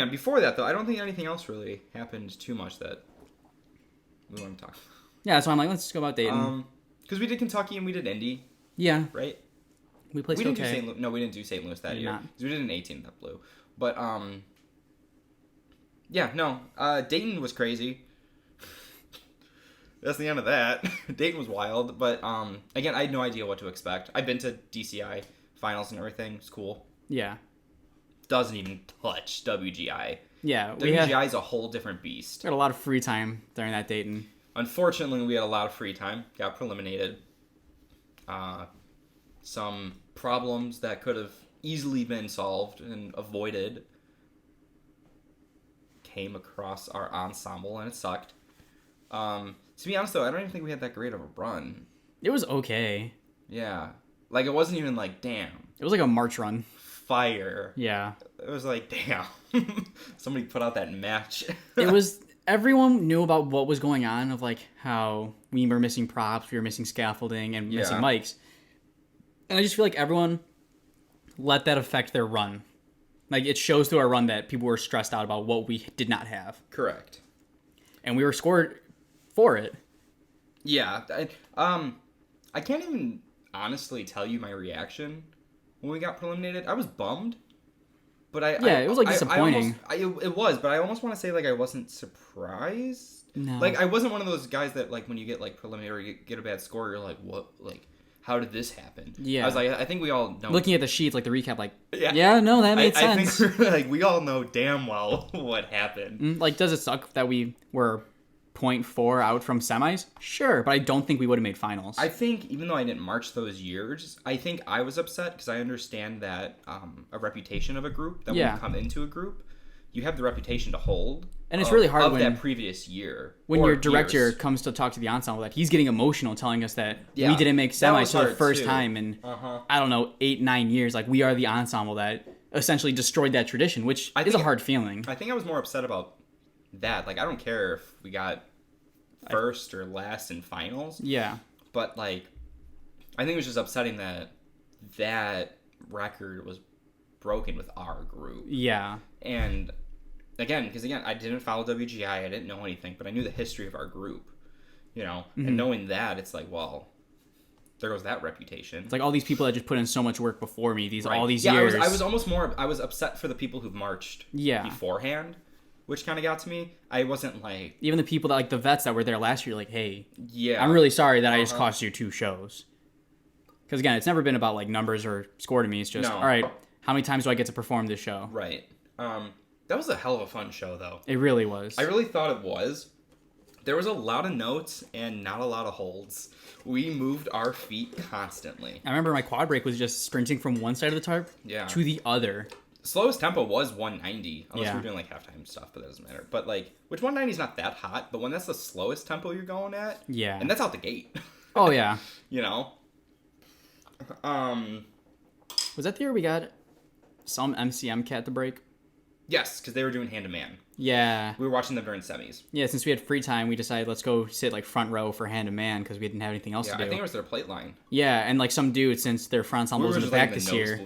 on. Before that, though, I don't think anything else really happened too much that we want to talk about. Yeah, so I'm like, let's just go about Dayton. Because we did Kentucky and we did Indy. Yeah. Right? We played we didn't okay. do St. Louis. No, we didn't do St. Louis that year. Because we did an 18 that blew. But, yeah, no. Dayton was crazy. That's the end of that. Dayton was wild. But, again, I had no idea what to expect. I've been to DCI finals and everything. It's cool. Yeah. Doesn't even touch WGI. Yeah, WGI is a whole different beast. We had a lot of free time during that date, and Unfortunately, we had a lot of free time. Got preliminated. Some problems that could have easily been solved and avoided came across our ensemble, and it sucked. To be honest, though, I don't even think we had that great of a run. it was okay. Yeah. Like, it wasn't even like, damn, It was like a March run. fire. Yeah. It was like, damn. Somebody put out that match. It was, everyone knew about what was going on, of like how we were missing props, we were missing scaffolding, and missing mics. And I just feel like everyone let that affect their run. Like, it shows through our run that people were stressed out about what we did not have. Correct. And we were scored for it. Yeah. I can't even honestly tell you my reaction when we got preliminated. I was bummed. But it was like disappointing. It was, but I almost want to say like I wasn't surprised. No. Like, I wasn't one of those guys that like when you get like preliminary, you get a bad score, you're like, what? Like, how did this happen? Yeah. I was like, I think we all know. Looking at the sheets, like the recap, like, no, that made sense. I think like we all know damn well what happened. Like, does it suck that we were 0.4 out from semis? Sure, but I don't think we would have made finals. I think even though I didn't march those years, I think I was upset because I understand that a reputation of a group, that when you come into a group, you have the reputation to hold. And it's really hard when that previous year. When your director comes to talk to the ensemble, that he's getting emotional telling us that we didn't make semis for the first time in, I don't know, 8-9 years. Like, we are the ensemble that essentially destroyed that tradition, which is a hard feeling. I think I was more upset about that. Like, I don't care if we got first or last in finals. Yeah. But, like, I think it was just upsetting that that record was broken with our group. Yeah. And because I didn't follow WGI, I didn't know anything, but I knew the history of our group, you know, and knowing that, it's like, well, there goes that reputation. It's like all these people that just put in so much work before me, all these years. years. I was upset for the people who've marched beforehand, which kind of got to me. I wasn't like... Even the people that, like, the vets that were there last year, like, hey, yeah, I'm really sorry that I just cost you 2 shows. Because, again, it's never been about, like, numbers or score to me. It's just, all right, how many times do I get to perform this show? Right. That was a hell of a fun show, though. It really was. I really thought it was. There was a lot of notes and not a lot of holds. We moved our feet constantly. I remember my quad break was just sprinting from one side of the tarp to the other. Slowest tempo was 190, unless we're doing like halftime stuff, but that doesn't matter. But like, which 190 is not that hot, but when that's the slowest tempo you're going at, and that's out the gate. Oh yeah. You know. Was that the year we got some MCM cat to break? Yes, because they were doing hand-to-man. Yeah. We were watching them during semis. Yeah, since we had free time, we decided let's go sit like front row for hand-to-man because we didn't have anything else to do. I think it was their plate line. Yeah, and like some dude, since their front ensemble was in the back this year.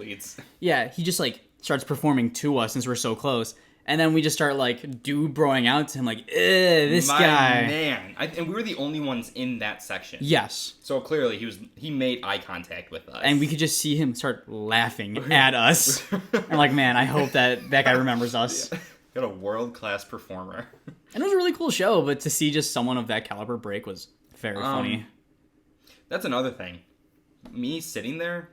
Yeah, he just like starts performing to us since we're so close. And then we just start like broing out to him like, this guy. Man. And we were the only ones in that section. Yes. So clearly he made eye contact with us. And we could just see him start laughing at us. And like, man, I hope that guy remembers us. Yeah. Got a world-class performer. And it was a really cool show, but to see just someone of that caliber break was very funny. That's another thing. Me sitting there,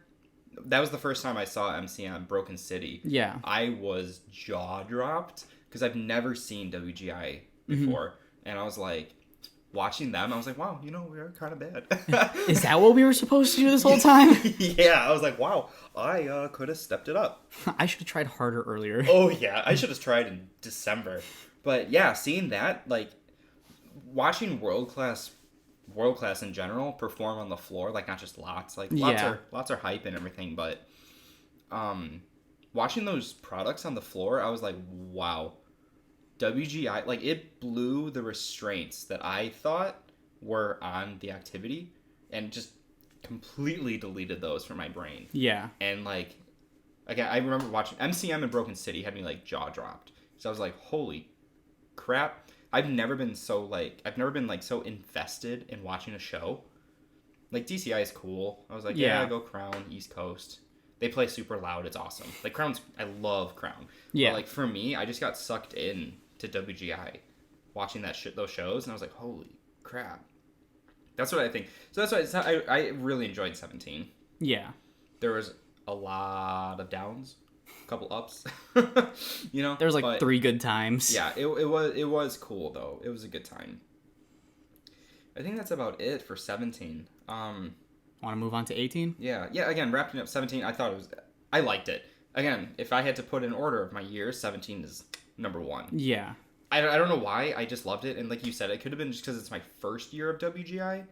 that was the first time I saw MCM Broken City. Yeah. I was jaw-dropped because I've never seen WGI before. And I was like, watching them, I was like, wow, you know, we are kind of bad. Is that what we were supposed to do this whole time? Yeah, I was like, wow, I could have stepped it up. I should have tried harder earlier. Oh, yeah, I should have tried in December. But yeah, seeing that, like, watching world class in general perform on the floor, like not just lots are hype and everything, but watching those products on the floor, I was like, wow, WGI, like, it blew the restraints that I thought were on the activity and just completely deleted those from my brain. Yeah. And like, again, I remember watching MCM and Broken City had me like jaw dropped. So I was like, holy crap. I've never been so invested in watching a show. Like, DCI is cool. I was like, yeah, go Crown, East Coast. They play super loud. It's awesome. Like, I love Crown. Yeah. But like, for me, I just got sucked in to WGI watching those shows, and I was like, holy crap. That's what I think. So that's why I really enjoyed 17. Yeah. There was a lot of downs, a couple ups. You know, There was like 3 good times. Yeah, it was cool though. It was a good time. I think that's about it for 17. Want to move on to 18? Yeah. Again, wrapping up 17. I liked it. Again, if I had to put an order of my years, 17 is number 1. Yeah. I don't know why. I just loved it, and like you said, it could have been just because it's my first year of WGI.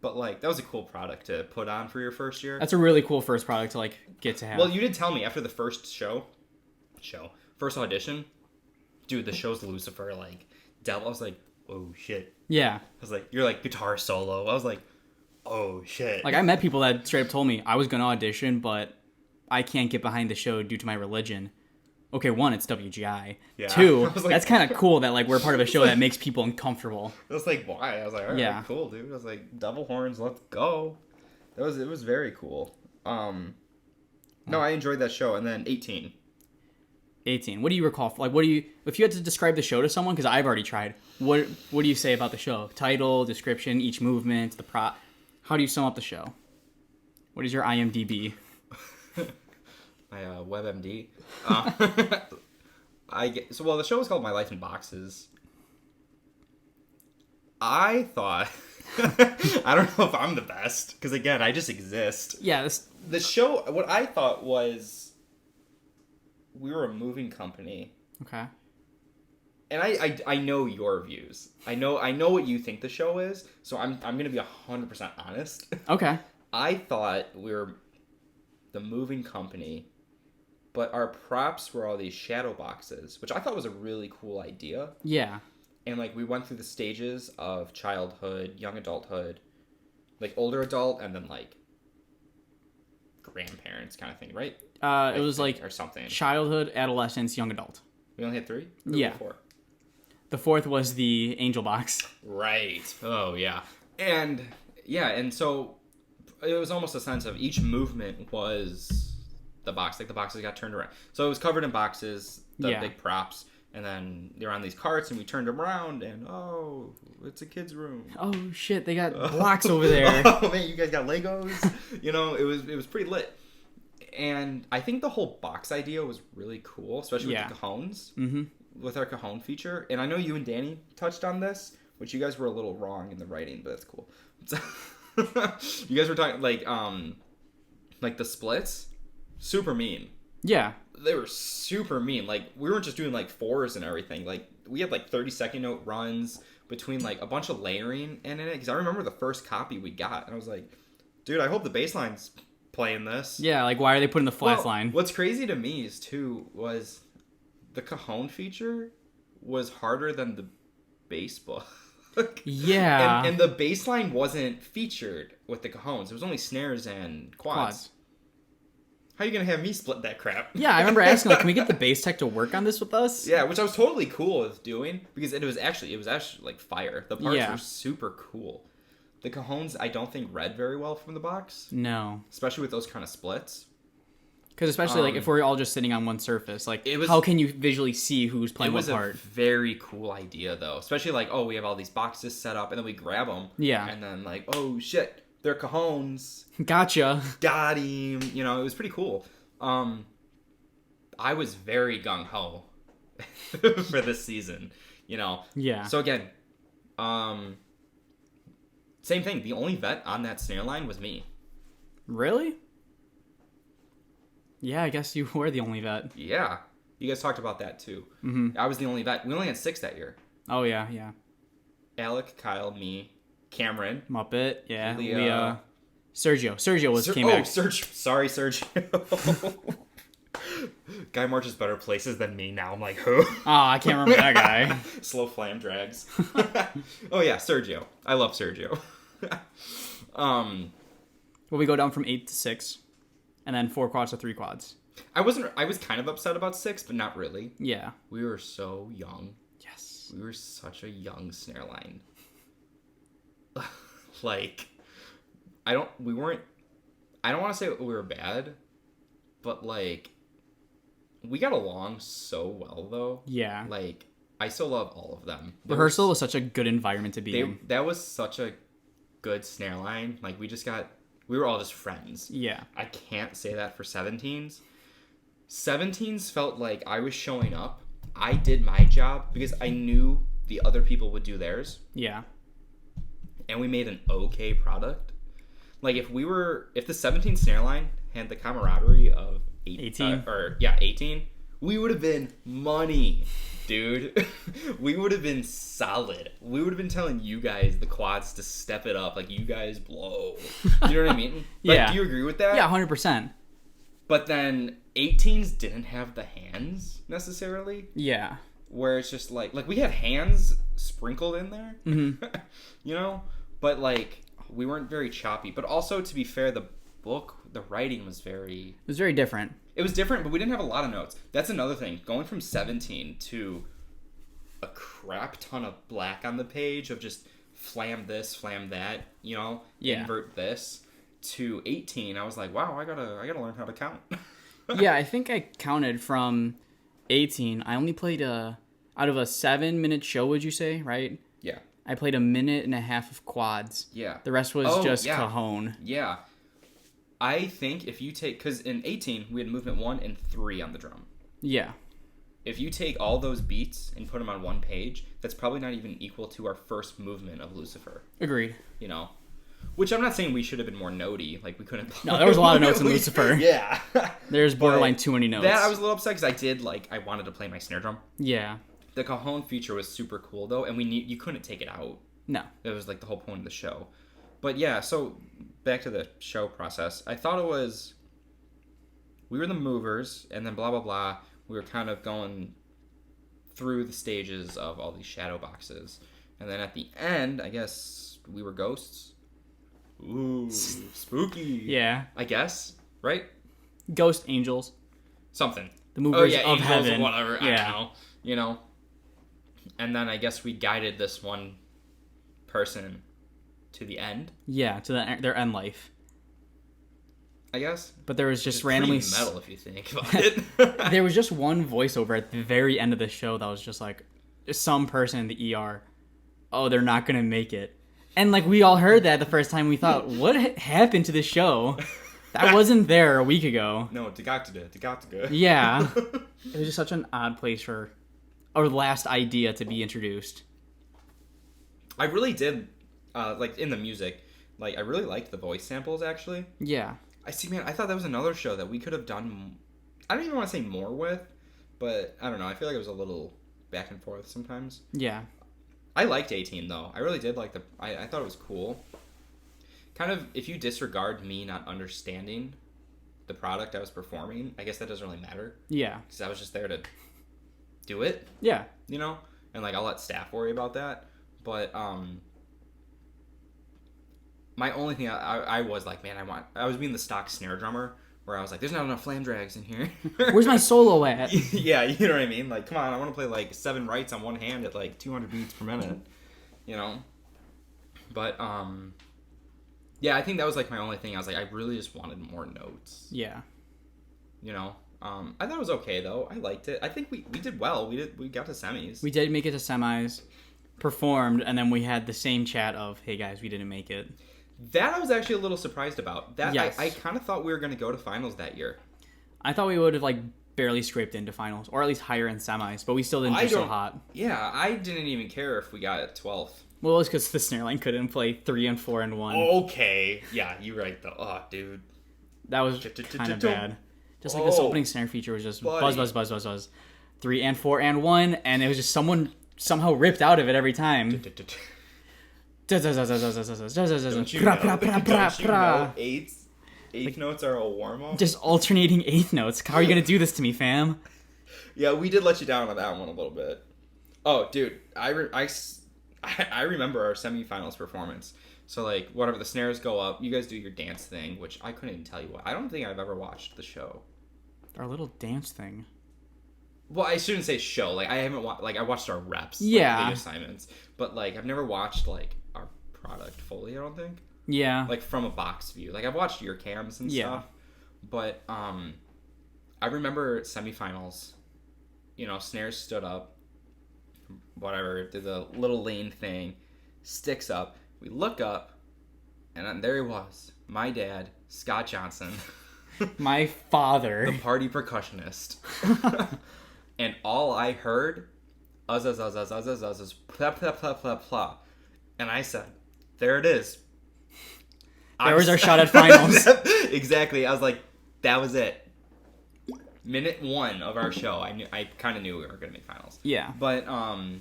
But like that was a cool product to put on for your first year. That's a really cool first product to like get to have. Well, you did tell me after the first first audition, dude, the show's Lucifer, like Devil. I was like, oh shit. Yeah. I was like, you're like guitar solo. I was like, oh shit. Like I met people that straight up told me I was gonna audition, but I can't get behind the show due to my religion. Okay, 1, it's WGI. Yeah. 2, like, that's kind of cool that like we're part of a show that makes people uncomfortable. I was like, why? I was like, all right, cool, dude. I was like, double horns, let's go. It was very cool. No, I enjoyed that show. And then 18. 18. What do you recall? Like, if you had to describe the show to someone, because I've already tried. What do you say about the show? Title, description, each movement, the prop. How do you sum up the show? What is your IMDb? My WebMD. The show was called My Life in Boxes. I thought, I don't know if I'm the best, because again, I just exist. Yeah, the show. What I thought was, we were a moving company. Okay. And I know your views. I know what you think the show is. So I'm gonna be 100% honest. Okay. I thought we were the moving company, but our props were all these shadow boxes, which I thought was a really cool idea. Yeah. And like we went through the stages of childhood, young adulthood, like older adult, and then like grandparents kind of thing, right? It was like or something. Childhood, adolescence, young adult. We only had 3? Yeah. 4? The 4th was the angel box. Right. Oh yeah. And so it was almost a sense of each movement was the box. Like the boxes got turned around. So it was covered in boxes, the big props, and then they were on these carts, and we turned them around, and oh, it's a kid's room. Oh shit, they got blocks over there. Oh man, you guys got Legos. It was pretty lit. And I think the whole box idea was really cool, especially with the cajones, with our cajon feature. And I know you and Danny touched on this, which you guys were a little wrong in the writing, but that's cool. You guys were talking like the splits, super mean. Yeah. They were super mean. Like we weren't just doing like 4s and everything. Like we had like 30-second note runs between like a bunch of layering in it. Because I remember the first copy we got, and I was like, dude, I hope the bass line's playing this. Yeah, like why are they putting the flat line? What's crazy to me was the cajon feature was harder than the bass book. Yeah. And the bass line wasn't featured with the cajones. It was only snares and quads. How are you going to have me split that crap? Yeah, I remember asking, like, can we get the bass tech to work on this with us? Yeah, which I was totally cool with doing, because it was actually like fire. The parts were super cool. The cajones, I don't think read very well from the box. No. Especially with those kind of splits. Because especially, like, if we're all just sitting on one surface, like, how can you visually see who's playing what part? It was a very cool idea, though. Especially, like, we have all these boxes set up, and then we grab them. Yeah. And then, like, oh, shit, they're cajones. Gotcha. Got him. It was pretty cool. I was very gung-ho for this season, Yeah. So, again, same thing. The only vet on that snare line was me. Really? Yeah, I guess you were the only vet. Yeah. You guys talked about that, too. Mm-hmm. I was the only vet. We only had 6 that year. Oh, yeah, yeah. Alec, Kyle, me, Cameron. Muppet, yeah. Leah. Sergio came back. Sorry, Sergio. Guy marches better places than me now. I'm like, who? Oh, I can't remember that guy. Slow flam drags. Oh, yeah, Sergio. I love Sergio. Well, we go down from 8 to 6. And then 4 quads to 3 quads. I was kind of upset about 6, but not really. Yeah. We were so young. Yes. We were such a young snare line. Like, I don't want to say we were bad, but like, we got along so well though. Yeah. Like, I still love all of them. Rehearsal was such a good environment to be in. That was such a good snare line. Like, we were all just friends. Yeah. I can't say that for 17s. 17s felt like I was showing up. I did my job because I knew the other people would do theirs. Yeah. And we made an okay product. Like if the 17 snare line had the camaraderie of 18, 18, we would have been money, dude. We would have been solid. We would have been telling you guys, the quads, to step it up. Like, you guys blow. You know what I mean? Yeah. Like, do you agree with that? Yeah, 100%. But then 18s didn't have the hands necessarily. Yeah. Where it's just like we had hands sprinkled in there. Mm-hmm. You know? But like, we weren't very choppy. But also, to be fair, the writing was very... It was very different. It was different, but we didn't have a lot of notes. That's another thing. Going from 17 to a crap ton of black on the page of just flam this, flam that, you know, invert this, to 18, I was like, wow, I gotta learn how to count. Yeah, I think I counted from 18. I only played out of a 7-minute show, would you say, right? Yeah. I played 1.5 minutes of quads. Yeah. The rest was just cajon. Yeah. I think if you take... Because in 18, we had movement 1 and 3 on the drum. Yeah. If you take all those beats and put them on one page, that's probably not even equal to our first movement of Lucifer. Agreed. You know? Which I'm not saying we should have been more notey. Like, we couldn't... No, there was a lot of notes in Lucifer. Yeah. There's borderline too many notes. That I was a little upset because I wanted to play my snare drum. Yeah. The cajon feature was super cool, though, and you couldn't take it out. No. That was, like, the whole point of the show. But, yeah, so... Back to the show process. I thought it was... We were the movers, and then blah, blah, blah. We were kind of going through the stages of all these shadow boxes. And then at the end, I guess, we were ghosts. Ooh, spooky. Yeah. I guess, right? Ghost angels. Something. The movers of angels heaven. Or whatever. Yeah. I don't know. You know? And then I guess we guided this one person to the end. Yeah, to their end life. I guess. But there was just it's randomly metal if you think about it. There was just one voiceover at the very end of the show that was just like some person in the ER. Oh, they're not gonna make it. And like we all heard that the first time, we thought, what happened to the show? That wasn't there a week ago. No, Tagataga. Yeah. It was just such an odd place for our last idea to be introduced. I really did, like, in the music, like, I really liked the voice samples, actually. Yeah. I thought that was another show that we could have done, I don't even want to say more with, but, I don't know, I feel like it was a little back and forth sometimes. Yeah. I liked 18, though. I really did like I thought it was cool. Kind of, if you disregard me not understanding the product I was performing, I guess that doesn't really matter. Yeah. Because I was just there to do it. Yeah. You know? And, like, I'll let staff worry about that. But, my only thing, I was like, man, I was being the stock snare drummer, where I was like, there's not enough flam drags in here. Where's my solo at? Yeah, you know what I mean? Like, come on, I want to play, like, 7 rights on one hand at, like, 200 beats per minute. You know? But, yeah, I think that was, like, my only thing. I was like, I really just wanted more notes. Yeah. You know? I thought it was okay, though. I liked it. I think we did well. We got to semis. We did make it to semis, performed, and then we had the same chat of, hey, guys, we didn't make it. That I was actually a little surprised about. That yes. I kind of thought we were going to go to finals that year. I thought we would have, like, barely scraped into finals, or at least higher in semis, but we still didn't do so hot. Yeah, I didn't even care if we got 12th. Well, it was because the snare line couldn't play 3 and 4 and 1. Okay. Yeah, you're right, though. Oh, dude. That was kind of bad. Just like this opening snare feature was just buzz, buzz, buzz, buzz, buzz. 3 and 4 and 1, and it was just someone somehow ripped out of it every time. Don't you know eighth notes are a warm-up? Just alternating eighth notes. How are you going to do this to me, fam? Yeah, we did let you down on that one a little bit. Oh, dude, I remember our semifinals performance. So, like, whatever, the snares go up, you guys do your dance thing, which I couldn't even tell you what. I don't think I've ever watched the show. Our little dance thing. Well, I shouldn't say show. Like, I haven't watched, like, I watched our reps. Yeah. Like, video assignments. But, like, I've never watched, like, our product fully, I don't think. Yeah. Like, from a box view. Like, I've watched your cams and stuff. But, I remember semifinals, you know, snares stood up, whatever, did the little lane thing, sticks up. We look up, and there he was, my dad, Scott Johnson, My father. The party percussionist. And all I heard, blah, blah, blah, blah, blah. And I said, there it is. There was our shot at finals. Exactly. I was like, that was it. Minute 1 of our show, I kind of knew we were going to make finals. Yeah. But, I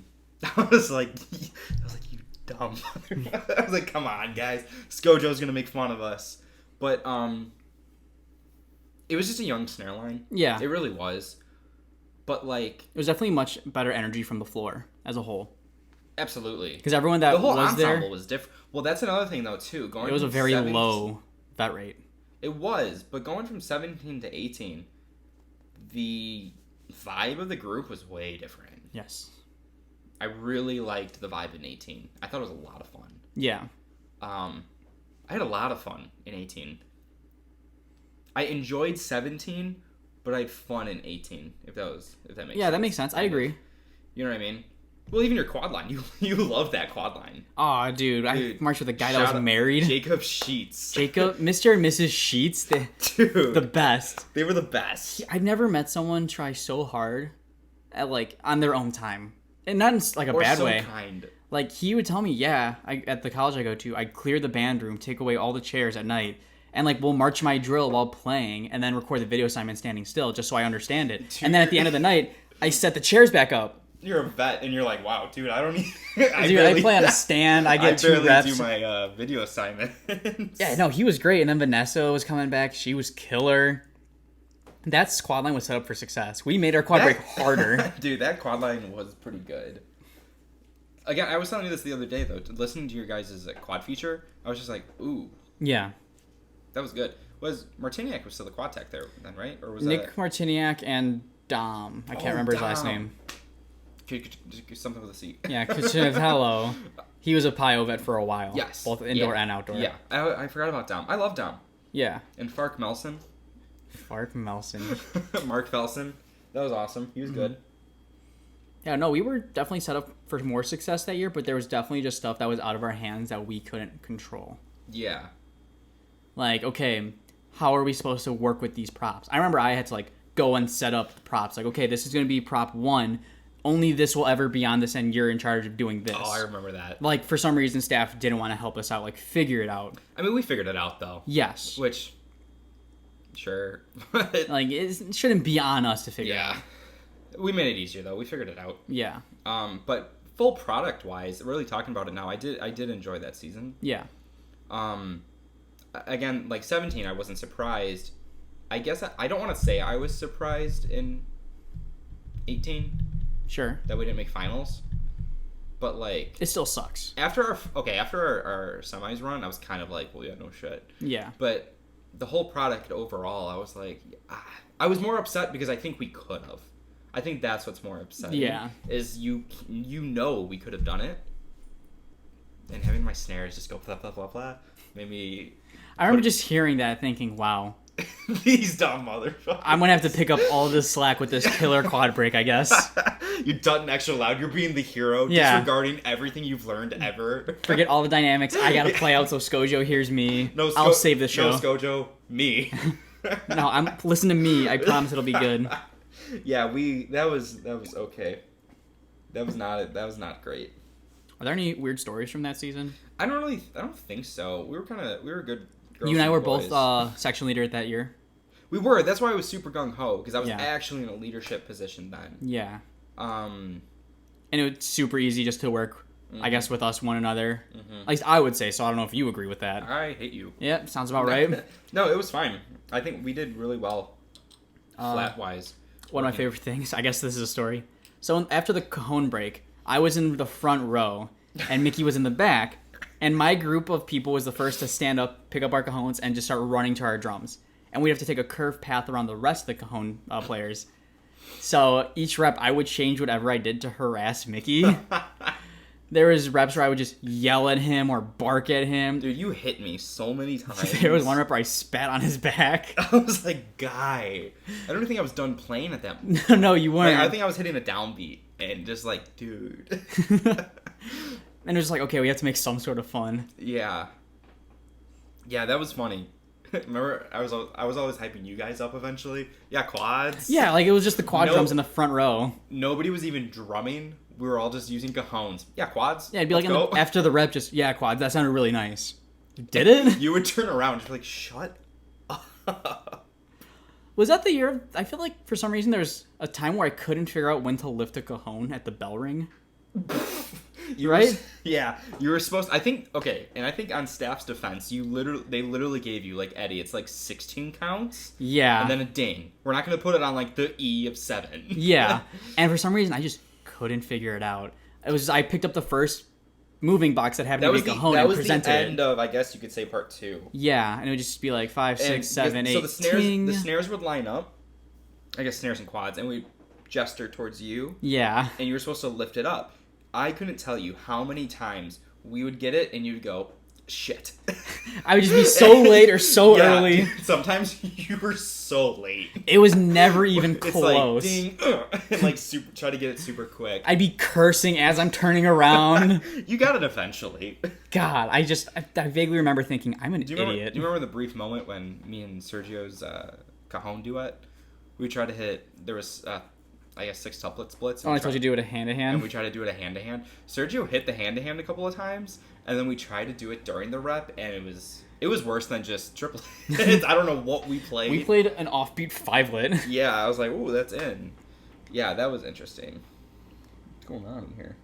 was like, you dumb. I was like, come on, guys. Skojo's going to make fun of us. But, it was just a young snare line. Yeah. It really was. But, like... It was definitely much better energy from the floor as a whole. Absolutely. Because everyone that was there... The whole ensemble was different. Well, that's another thing, though, too. It was a very low vet rate. It was. But going from 17 to 18, the vibe of the group was way different. Yes. I really liked the vibe in 18. I thought it was a lot of fun. Yeah. I had a lot of fun in 18. I enjoyed 17, but I had fun in 18, if that makes sense. Yeah, that makes sense. I agree. You know what I mean? Well, even your quad line. You love that quad line. Aw, dude. I marched with a guy that was married. Jacob Sheets. Mr. and Mrs. Sheets. Dude. The best. They were the best. I've never met someone try so hard at, like, on their own time. And not in, like, a bad way. Kind. Like, he would tell me, at the college I go to, I'd clear the band room, take away all the chairs at night, and, like, we'll march my drill while playing, and then record the video assignment standing still, just so I understand it. Dude. And then at the end of the night, I set the chairs back up. You're a vet, and you're like, wow, dude, I don't need... I play on a stand, I get 2 reps. I barely do my video assignments. Yeah, no, he was great, and then Vanessa was coming back, she was killer. That squad line was set up for success. We made our quad break harder. Dude, that quad line was pretty good. Again, I was telling you this the other day, though. Listening to your guys' quad feature, I was just like, ooh. Yeah. That was good. Martiniak was still the quad tech there then, right? Or was Nick Martiniak and Dom. I can't remember his last name. Something with a C. Yeah, Hello. He was a PIO vet for a while. Yes. Both indoor and outdoor. Yeah. I forgot about Dom. I love Dom. Yeah. And Fark Melson. Mark Felson. That was awesome. He was good. Yeah, no, we were definitely set up for more success that year, but there was definitely just stuff that was out of our hands that we couldn't control. Yeah. Like, okay, how are we supposed to work with these props? I remember I had to, like, go and set up the props. Like, okay, this is going to be prop 1. Only this will ever be on this, and you're in charge of doing this. Oh, I remember that. Like, for some reason, staff didn't want to help us out, like, figure it out. I mean, we figured it out, though. Yes. Which, sure. Like, it shouldn't be on us to figure it out. We made it easier, though. We figured it out. Yeah. But full product-wise, really talking about it now, I did enjoy that season. Yeah. Again, like 17, I wasn't surprised. I guess I don't want to say I was surprised in 18. Sure. That we didn't make finals. But, like... It still sucks. After our semis run, I was kind of like, well, yeah, no shit. Yeah. But the whole product overall, I was like... I was more upset because I think we could have. I think that's what's more upsetting. Yeah. Is you know we could have done it. And having my snares just go blah, blah, blah, blah, made me... I remember just hearing that thinking, wow. These dumb motherfuckers. I'm going to have to pick up all this slack with this killer quad break, I guess. You done extra loud. You're being the hero. Yeah. Disregarding everything you've learned ever. Forget all the dynamics. I got to play out so Skojo hears me. I'll save the show. No, Skojo. Me. No, listen to me. I promise it'll be good. Yeah, that was okay. That was not great. Are there any weird stories from that season? I don't think so. We were good girls. You and I were boys. both section leader that year. We were. That's why I was super gung ho, because I was Yeah. actually in a leadership position then. Yeah. And it was super easy just to work, I guess, with us one another. Mm-hmm. At least I would say so. I don't know if you agree with that. I hate you. Yeah, sounds about right. No, it was fine. I think we did really well, flat-wise. One of my favorite things, I guess this is a story. So after the cajon break, I was in the front row, and Mickey was in the back, and my group of people was the first to stand up, pick up our cajones, and just start running to our drums. And we'd have to take a curved path around the rest of the cajon players. So each rep, I would change whatever I did to harass Mickey. There was reps where I would just yell at him or bark at him. Dude, you hit me so many times. There was one rep where I spat on his back. I was like, guy. I don't even think I was done playing at that point. No, you weren't. Like, I think I was hitting a downbeat and just like, dude. And it was like, okay, we have to make some sort of fun. Yeah. Yeah, that was funny. Remember, I was always hyping you guys up eventually. Yeah, quads. Yeah, like it was just the quad drums in the front row. Nobody was even drumming. We were all just using cajones. Yeah, quads. Yeah, it'd be like after the rep, just, yeah, quads. That sounded really nice. Did it? You would turn around and just be like, shut up. Was that the year? I feel like for some reason there's a time where I couldn't figure out when to lift a cajon at the bell ring. Right? Yeah, you were supposed. I think on staff's defense, they literally gave you like Eddie. It's like 16 counts. Yeah. And then a ding. We're not gonna put it on like the E of 7. Yeah. And for some reason I just couldn't figure it out. I picked up the first moving box that happened to be a cajon and presented the end of, I guess you could say, part 2. Yeah, and it would just be like 5, 6, 7, 8. So the snares would line up. I guess snares and quads, and we'd gesture towards you. Yeah. And you were supposed to lift it up. I couldn't tell you how many times we would get it, and you'd go, shit. I would just be so late or so early. Sometimes you were so late. It was never even close. It's like, ding, and like try to get it super quick. I'd be cursing as I'm turning around. You got it eventually. God, I vaguely remember thinking, I'm an idiot. Do you remember the brief moment when me and Sergio's cajon duet, we tried to hit, there was, I guess, 6 tuplet splits. Oh, I told you to do it a hand-to-hand? And we tried to do it a hand-to-hand. Sergio hit the hand-to-hand a couple of times, and then we tried to do it during the rep, and it was worse than just triplets. I don't know what we played. We played an offbeat 5-lit. Yeah, I was like, ooh, that's in. Yeah, that was interesting. What's going on in here?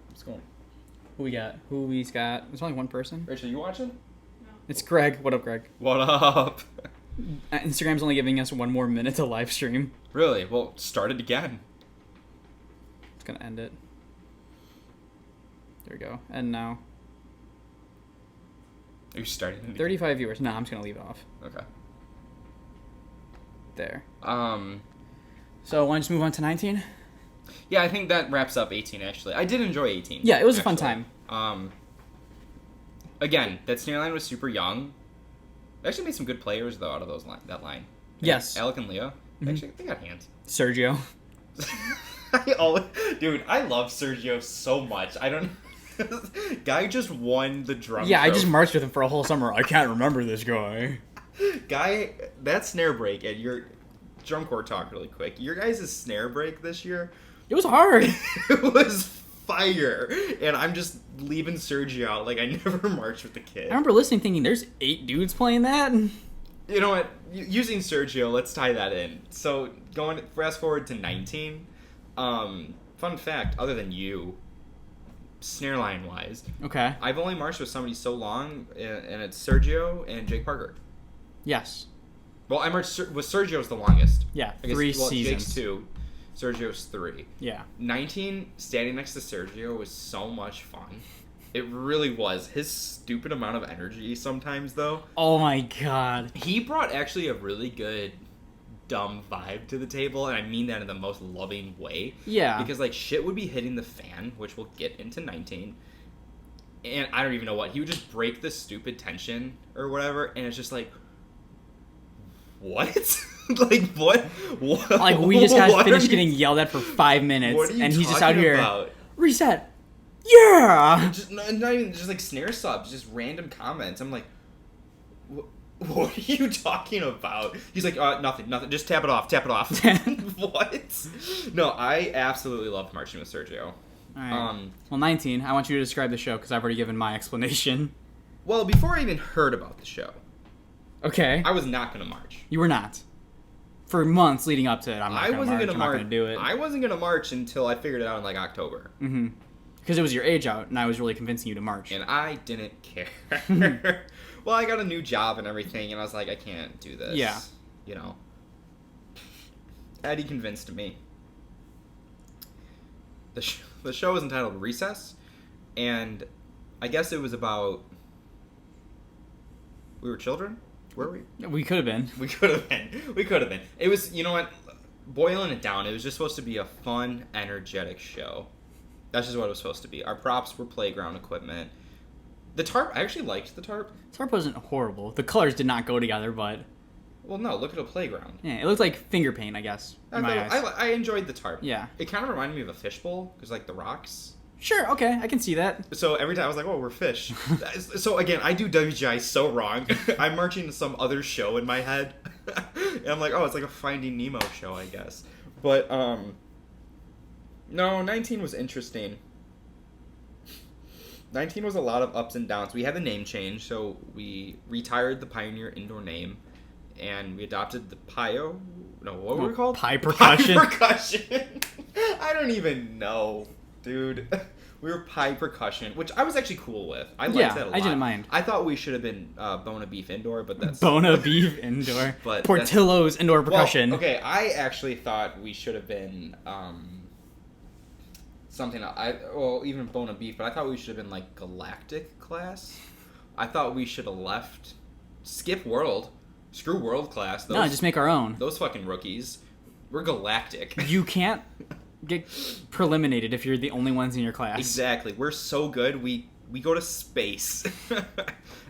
What's going on? Who we's got? There's only one person. Rachel, you watching? No. It's Greg. What up, Greg? What up? Instagram's only giving us 1 more minute to live stream. Really? Well, start it again. It's gonna end it. There we go. And now. Are you starting it again? 35 viewers. No, I'm just gonna leave it off. Okay. There. So why don't you move on to 19? Yeah, I think that wraps up 18, actually. I did enjoy 18. Yeah, it was a fun time. Again, that snare line was super young. They actually made some good players, though, out of that line. Yes. Alec and Leo. Actually, they got hands. Sergio. Dude, I love Sergio so much. I don't... Guy just won the drum Yeah, trophy. I just marched with him for a whole summer. I can't remember this guy. Guy, that snare break, and your drum corps talk really quick. Your guys' snare break this year... It was hard. It was fire. And I'm just leaving Sergio out like I never marched with the kid. I remember listening thinking, there's 8 dudes playing that? You know what? Using Sergio, let's tie that in. So, fast forward to 19. Fun fact, other than you, snare line wise, okay, I've only marched with somebody so long, and it's Sergio and Jake Parker. Yes. Well, I marched with Sergio's the longest. Yeah, I guess, 3 seasons. Jake's 2, Sergio's 3. Yeah. 19, standing next to Sergio was so much fun. It really was. His stupid amount of energy sometimes, though. Oh my god. He brought actually a really good dumb vibe to the table, and I mean that in the most loving way. Yeah. Because, like, shit would be hitting the fan, which we'll get into 19. And I don't even know what. He would just break the stupid tension or whatever, and it's just like, what? Like, what? Like, we just got finished getting yelled at for 5 minutes, and he's just out here, about? Reset. Yeah! Just, not even, just like snare subs, just random comments. I'm like, what are you talking about? He's like, nothing, just tap it off. What? No, I absolutely loved marching with Sergio. Alright. Well, 19, I want you to describe the show, because I've already given my explanation. Well, before I even heard about the show, okay, I was not going to march. You were not. For months leading up to it, I'm not going to march. I'm not going to do it. I wasn't going to march until I figured it out in, like, October. Mm-hmm. Because it was your age out, and I was really convincing you to march. And I didn't care. Well, I got a new job and everything, and I was like, I can't do this. Yeah. You know. Eddie convinced me. The show was entitled Recess, and I guess it was about... We were children? Were we? We could have been. We could have been. It was, you know what? Boiling it down, it was just supposed to be a fun, energetic show. That's just what it was supposed to be. Our props were playground equipment. The tarp, I actually liked the tarp. The tarp wasn't horrible. The colors did not go together, but... Well, no, look at a playground. Yeah, it looked like finger paint, I guess. I enjoyed the tarp. Yeah. It kind of reminded me of a fishbowl, because, like, the rocks Sure, okay, I can see that. So every time I was like, oh, we're fish. So again, I do WGI so wrong. I'm marching to some other show in my head. And I'm like, oh, it's like a Finding Nemo show, I guess. But, no, 19 was interesting. 19 was a lot of ups and downs. We had the name change, so we retired the Pioneer indoor name, and we adopted the Pio. No, what were we called? Pie Percussion. Pie Percussion. I don't even know, dude. We were Pie Percussion, which I was actually cool with. I liked that a lot. I didn't mind. I thought we should have been Bona Beef Indoor, but that's... Bona Beef Indoor. But Portillo's Indoor Percussion. Well, okay, I actually thought we should have been... something even Bona Beef, but I thought we should have been like Galactic Class. I thought we should have skip World, screw World Class. No, just make our own. Those fucking rookies. We're Galactic. You can't get preliminated if you're the only ones in your class. Exactly. We're so good. We go to space.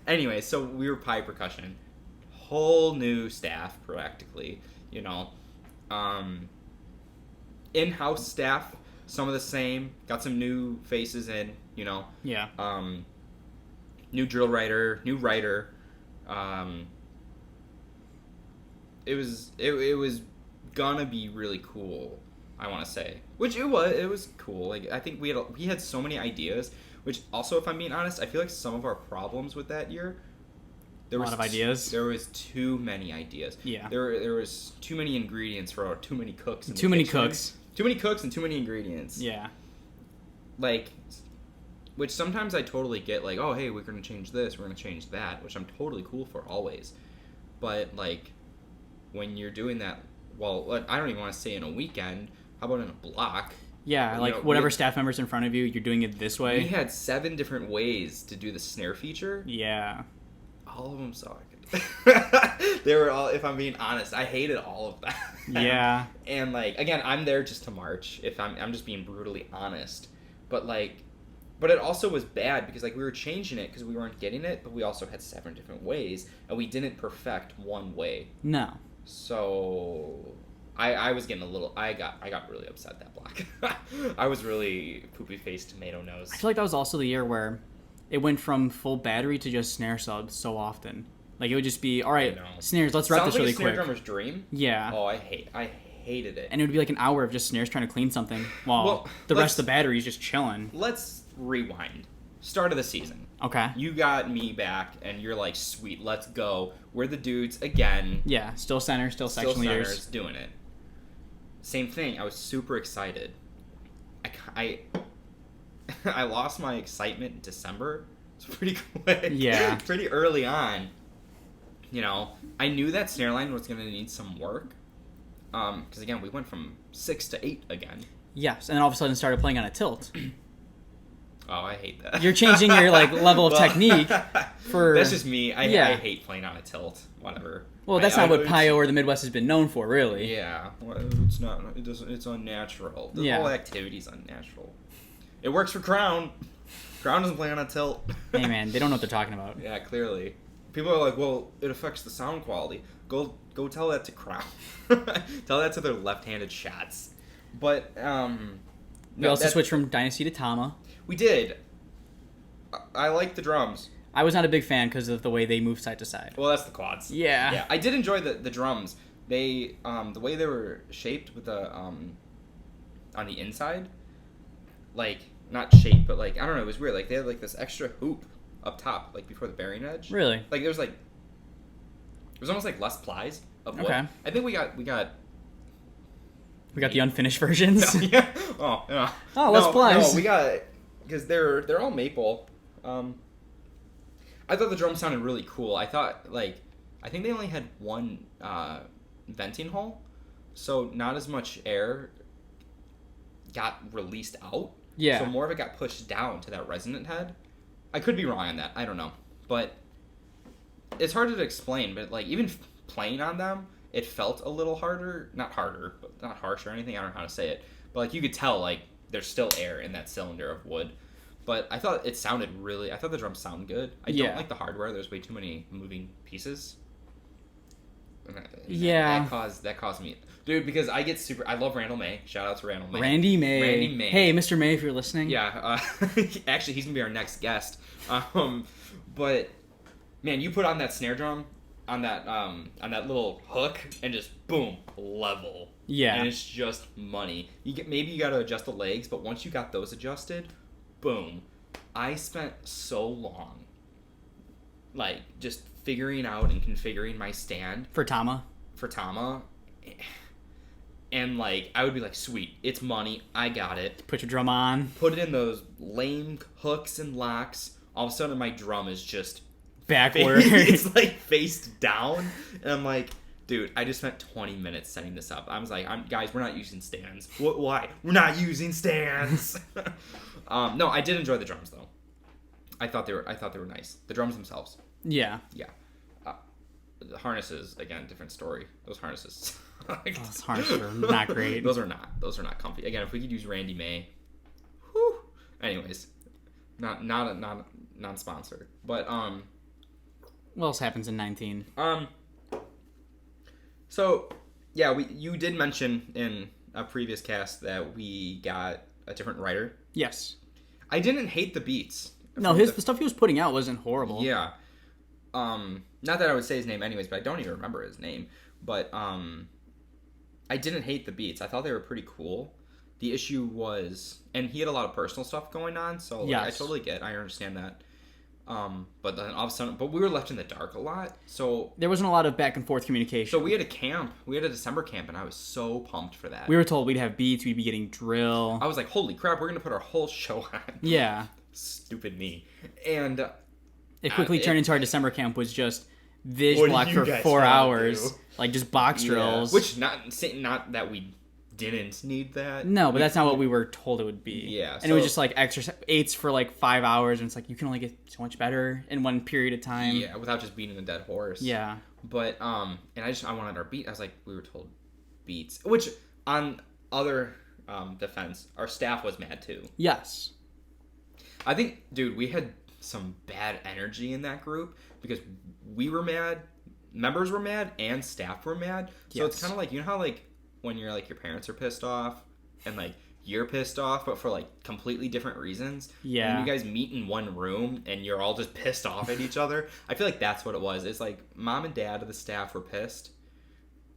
Anyway, so we were Pie Percussion. Whole new staff, practically. You know, in-house staff. Some of the same. Got some new faces in, you know. Yeah. New drill writer, new writer. It was gonna be really cool, I want to say. Which it was cool. Like, I think we had so many ideas, which also, if I'm being honest, I feel like some of our problems with that year, there was a lot of ideas. There was too many ideas. Yeah. There was too many ingredients for too many cooks. Too many cooks. Too many cooks and too many ingredients. Yeah. Like, which sometimes I totally get, like, oh, hey, we're going to change this, we're going to change that, which I'm totally cool for always. But, like, when you're doing that, well, I don't even want to say in a weekend, how about in a block? Yeah, like, whatever staff member's in front of you, you're doing it this way. We had 7 different ways to do the snare feature. Yeah. All of them sucked. They were all, if I'm being honest, I hated all of them. Yeah. And, like, again, I'm there just to march, if I'm just being brutally honest. But, like, but it also was bad because, like, we were changing it because we weren't getting it, but we also had 7 different ways, and we didn't perfect one way. No. So I was getting I got really upset that block. I was really poopy-faced tomato nose. I feel like that was also the year where it went from full battery to just snare subs so often. Like, it would just be, all right, snares, let's wrap this really quick. Sounds like a snare drummer's dream. Yeah. Oh, I hated it. And it would be like an hour of just snares trying to clean something while the rest of the battery is just chilling. Let's rewind. Start of the season. Okay. You got me back, and you're like, sweet, let's go. We're the dudes again. Yeah, still center, still section leaders. Centers, doing it. Same thing. I was super excited. I lost my excitement in December. It's pretty quick. Yeah. Pretty early on. You know, I knew that snare line was going to need some work. Because, again, we went from 6 to 8 again. Yes, and then all of a sudden started playing on a tilt. Oh, I hate that. You're changing your, like, level of technique for... That's just me. I hate playing on a tilt. Whatever. Well, that's not what Pio or the Midwest has been known for, really. Yeah. Well, it's not. It doesn't. It's unnatural. The whole activity's unnatural. It works for Crown. Crown doesn't play on a tilt. Hey, man, they don't know what they're talking about. Yeah, clearly. People are like, well, it affects the sound quality. Go tell that to Crown. Tell that to their left-handed shots. But, we also switched from Dynasty to Tama. We did. I like the drums. I was not a big fan because of the way they move side to side. Well, that's the quads. Yeah. Yeah, I did enjoy the drums. They, the way they were shaped with the, on the inside, like, not shaped, but, like, I don't know, it was weird. Like, they had, like, this extra hoop up top, like, before the bearing edge. Really? Like, there was, like, it was almost, like, less plies of wood. Okay. I think we got the unfinished versions? No, yeah. Oh, yeah. Oh, less plies. No, we got, because they're all maple. I thought the drum sounded really cool. I thought, like, I think they only had one venting hole, so not as much air got released out. Yeah. So more of it got pushed down to that resonant head. I could be wrong on that. I don't know. But it's hard to explain, but, like, even playing on them, it felt a little harder. Not harder, but not harsh or anything. I don't know how to say it. But, like, you could tell, like, there's still air in that cylinder of wood. But I thought it sounded I thought the drums sound good. I don't like the hardware. There's way too many moving pieces. Yeah. That caused me, dude, because I love Randall May. Shout out to Randall May. Randy May. Randy May. Hey, Mr. May, if you're listening. Yeah. Actually, he's gonna be our next guest. But man, you put on that snare drum on that little hook and just boom, level. Yeah. And it's just money. Maybe you got to adjust the legs, but once you got those adjusted, boom. I spent so long, like, just figuring out and configuring my stand For Tama. And, like, I would be like, sweet, it's money, I got it. Put your drum on. Put it in those lame hooks and locks. All of a sudden, my drum is just Backward. it's like face down, and I'm like, dude, I just spent 20 minutes setting this up. I was like, guys, we're not using stands. Why? We're not using stands. No, I did enjoy the drums though. I thought they were nice. The drums themselves. Yeah. Yeah. The harnesses, again, different story. Those harnesses. Those harnesses are not great. Those are not comfy. Again, if we could use Randy May. Whew. Anyways, not non-sponsored, but What else happens in 19? So, yeah, you did mention in a previous cast that we got a different writer. Yes. I didn't hate the beats. No, the stuff he was putting out wasn't horrible. Yeah. Not that I would say his name anyways, but I don't even remember his name. But I didn't hate the beats. I thought they were pretty cool. The issue was, and he had a lot of personal stuff going on, so yes. I totally I understand that. But then all of a sudden, we were left in the dark a lot, so there wasn't a lot of back and forth communication. So we had a December camp, and I was so pumped for that. We were told we'd have beats, we'd be getting drill. I was like, holy crap, we're gonna put our whole show on. Yeah. Stupid me. And it quickly turned into our December camp was just Viz What block do you for guys 4 wanna hours, do? like just box drills. Which not that we didn't need that. No, but that's not what we were told it would be. Yeah, and it was just like extra 8s for like 5 hours, and it's like you can only get so much better in one period of time. Yeah, without just beating a dead horse. Yeah. But and I wanted our beat. I was like, we were told beats, which on other defense, our staff was mad too. Yes. I think, dude, we had some bad energy in that group because we were mad, members were mad, and staff were mad. So Yes. it's kind of like, you know how like when you're like your parents are pissed off and like you're pissed off, but for like completely different reasons. Yeah. And you guys meet in one room and you're all just pissed off at each other. I feel like that's what it was. It's like mom and dad of the staff were pissed,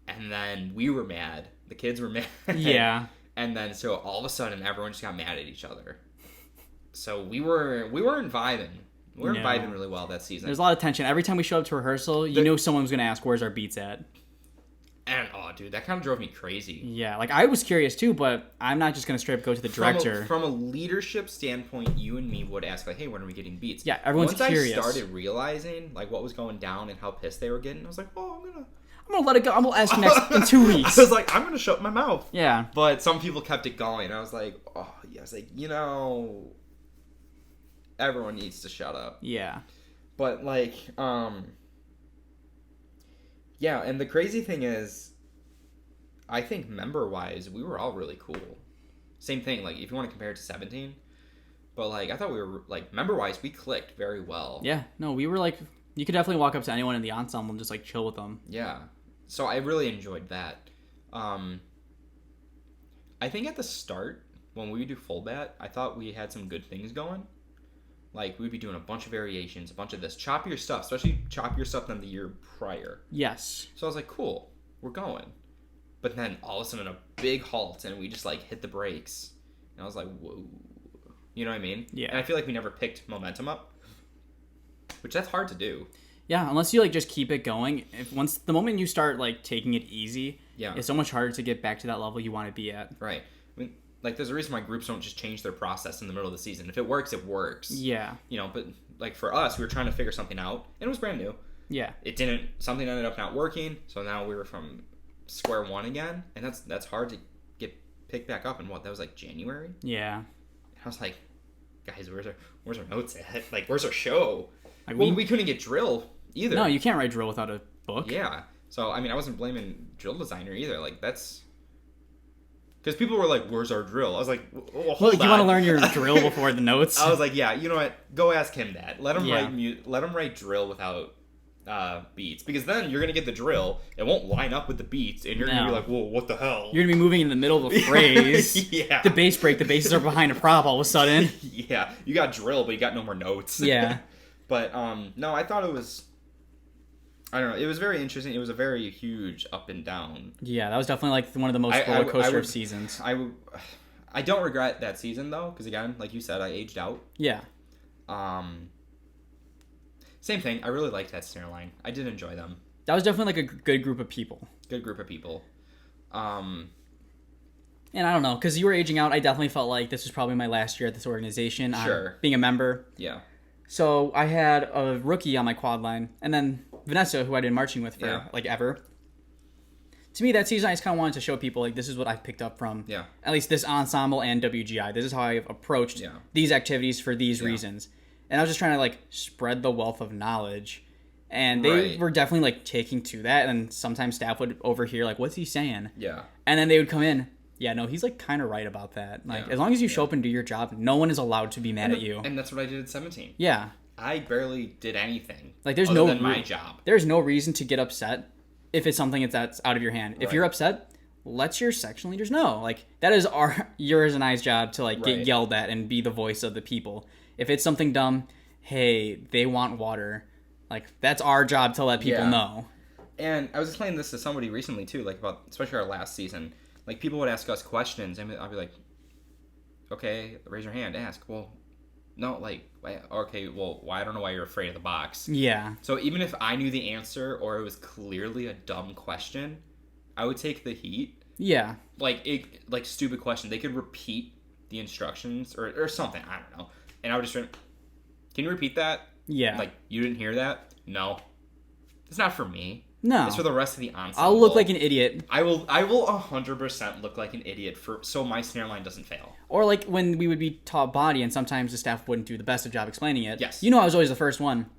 and then we were mad. The kids were mad. Yeah. And then so all of a sudden everyone just got mad at each other. So we weren't vibing. We weren't vibing really well that season. There's a lot of tension. Every time we show up to rehearsal, you know someone was going to ask, where's our beats at? And, oh, dude, that kind of drove me crazy. Yeah, like, I was curious, too, but I'm not just going to straight up go to the director. From a leadership standpoint, you and me would ask, like, hey, when are we getting beats? Yeah, everyone's curious. Once I started realizing, like, what was going down and how pissed they were getting, I was like, oh, I'm going to let it go. I'm going to ask next in 2 weeks. I was like, I'm going to shut my mouth. Yeah. But some people kept it going. I was like, oh, yeah. I was like, everyone needs to shut up. Yeah. But, like, yeah, and the crazy thing is, I think member-wise, we were all really cool. Same thing, like, if you want to compare it to 17. But, like, I thought we were, like, member-wise, we clicked very well. Yeah, no, we were, like, you could definitely walk up to anyone in the ensemble and just, like, chill with them. Yeah. So I really enjoyed that. I think at the start, when we would do full bat, I thought we had some good things going. Like, we'd be doing a bunch of variations, a bunch of this. Choppier stuff, especially choppier stuff than the year prior. Yes. So I was like, cool, we're going. But then all of a sudden a big halt, and we just, like, hit the brakes. And I was like, whoa. You know what I mean? Yeah. And I feel like we never picked momentum up, which that's hard to do. Yeah, unless you, like, just keep it going. The moment you start, like, taking it easy, it's so much harder to get back to that level you want to be at. Right. I mean, like, there's a reason why groups don't just change their process in the middle of the season. If it works, it works. Yeah. You know, but, like, for us, we were trying to figure something out, and it was brand new. Yeah. Something ended up not working, so now we were from square one again, and that's hard to get picked back up in that was, like, January? Yeah. I was like, guys, where's our notes at? Like, where's our show? Like, we couldn't get drill either. No, you can't write drill without a book. Yeah. So, I mean, I wasn't blaming drill designer either. Like, that's... Because people were like, where's our drill? I was like, well, hold on. You want to learn your drill before the notes? I was like, yeah, you know what? Go ask him that. Let him write drill without beats, because then you're gonna get the drill. It won't line up with the beats, and you're gonna be like, "Whoa, what the hell?" You're gonna be moving in the middle of a phrase. Yeah. The bass break. The basses are behind a prop all of a sudden. Yeah, you got drill, but you got no more notes. Yeah. But no, I thought it was. I don't know. It was very interesting. It was a very huge up and down. Yeah, that was definitely like one of the most roller coaster of seasons. I don't regret that season though, because again, like you said, I aged out. Yeah. Same thing. I really liked that snare line. I did enjoy them. That was definitely like a good group of people. Good group of people. And I don't know, because you were aging out, I definitely felt like this was probably my last year at this organization. Sure. Being a member. Yeah. So I had a rookie on my quad line, and then Vanessa, who I'd been marching with for like ever. To me, that season, I just kind of wanted to show people, like, this is what I've picked up from at least this ensemble and WGI. This is how I've approached these activities for these reasons. And I was just trying to, like, spread the wealth of knowledge. And they were definitely, like, taking to that. And sometimes staff would overhear, like, what's he saying? Yeah. And then they would come in. Yeah, no, he's, like, kind of right about that. Like, as long as you show up and do your job, no one is allowed to be mad at you. And that's what I did at 17. Yeah. I barely did anything. Like, there's other than my job. There's no reason to get upset if it's something that's out of your hand. If you're upset, let your section leaders know. Like, that is yours and I's job to, like, get yelled at and be the voice of the people. If it's something dumb, hey, they want water. Like, that's our job to let people know. And I was explaining this to somebody recently, too, like, about, especially our last season. Like, people would ask us questions, and I'll be like, okay, raise your hand, ask. Well, no, like, okay, well, why? I don't know why you're afraid of the box. Yeah. So even if I knew the answer or it was clearly a dumb question, I would take the heat. Yeah. Like, stupid question. They could repeat the instructions or something. I don't know. And I would just, can you repeat that? Yeah. Like, you didn't hear that? No. It's not for me. No. It's for the rest of the ensemble. I'll look like an idiot. I will 100% look like an idiot so my snare line doesn't fail. Or like when we would be taught body and sometimes the staff wouldn't do the best of job explaining it. Yes. You know I was always the first one.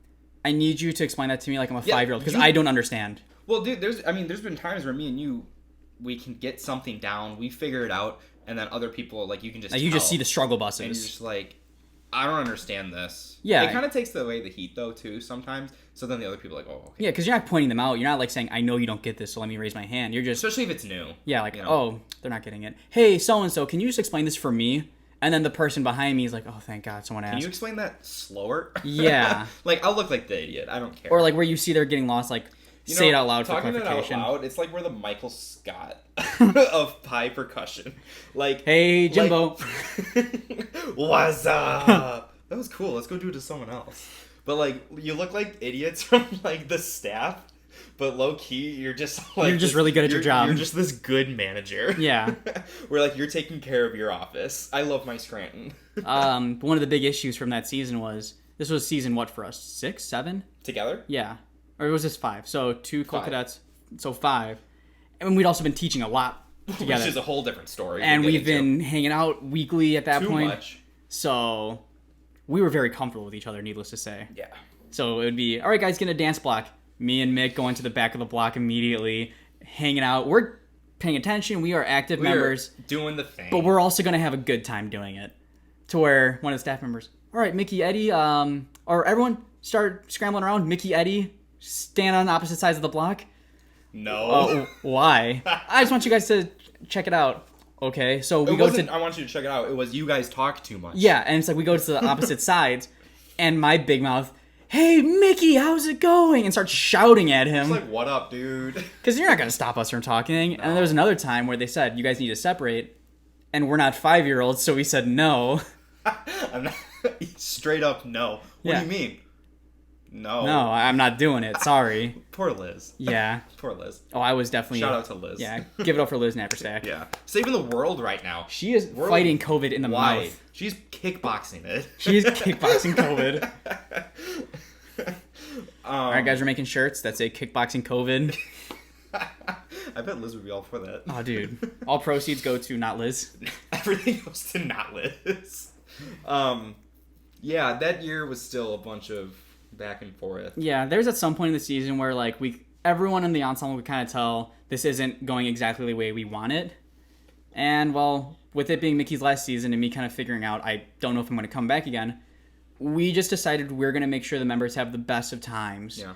I need you to explain that to me like I'm a 5-year-old because I don't understand. Well, dude, there's been times where me and you, we can get something down, we figure it out, and then other people, like, you can just you just see the struggle buses. And you're just like, I don't understand this. Yeah. It kind of takes away the heat, though, too, sometimes. So then the other people are like, oh, okay. Yeah, because you're not pointing them out. You're not, like, saying, I know you don't get this, so let me raise my hand. You're just... Especially if it's new. Yeah, like, oh, they're not getting it. Hey, so-and-so, can you just explain this for me? And then the person behind me is like, oh, thank God, someone asked. Can you explain that slower? Yeah. Like, I'll look like the idiot. I don't care. Or, like, where you see they're getting lost, like, say it out loud for clarification. Talking it out loud, it's like we're the Michael Scott of pie percussion. Like, hey, Jimbo. What's up? That was cool. Let's go do it to someone else. But, like, you look like idiots from, like, the staff, but low-key, you're just, like... You're just really good at your job. You're just this good manager. Yeah. Where, like, you're taking care of your office. I love my Scranton. One of the big issues from that season was... This was season what for us? 6, 7? Together? Yeah. Or was this 5? So 2 Colt Cadets, so 5. And we'd also been teaching a lot together. Which is a whole different story. And we've been hanging out weekly at that point. Too much. So... we were very comfortable with each other, needless to say. Yeah. So it would be, all right, guys, get a dance block. Me and Mick going to the back of the block immediately, hanging out. We're paying attention. We are active members. Doing the thing. But we're also going to have a good time doing it. To where one of the staff members, all right, Mickey, Eddie, or everyone start scrambling around. Mickey, Eddie, stand on opposite sides of the block. No. Why? I just want you guys to check it out. Okay, so we go to... I want you to check it out. It was you guys talk too much. Yeah, and it's like we go to the opposite sides, and my big mouth, hey, Mickey, how's it going? And start shouting at him. It's like, what up, dude? Because you're not going to stop us from talking. No. And there was another time where they said, you guys need to separate, and we're not 5-year-olds, so we said no. I'm not... Straight up no. What do you mean? No. No, I'm not doing it. Sorry. Poor Liz. Yeah. Poor Liz. Oh, I was definitely... Shout out to Liz. Yeah, give it up for Liz Napperstack. Yeah. Saving the world right now. She is fighting COVID in the mouth. She's kickboxing it. She's kickboxing COVID. All right, guys, we're making shirts that say kickboxing COVID. I bet Liz would be all for that. Oh, dude. All proceeds go to not Liz. Everything goes to not Liz. Yeah, that year was still a bunch of back and forth. Yeah, there's at some point in the season where like everyone in the ensemble would kind of tell this isn't going exactly the way we want it. And well, with it being Mickey's last season and me kind of figuring out I don't know if I'm going to come back again, we just decided we're going to make sure the members have the best of times. Yeah.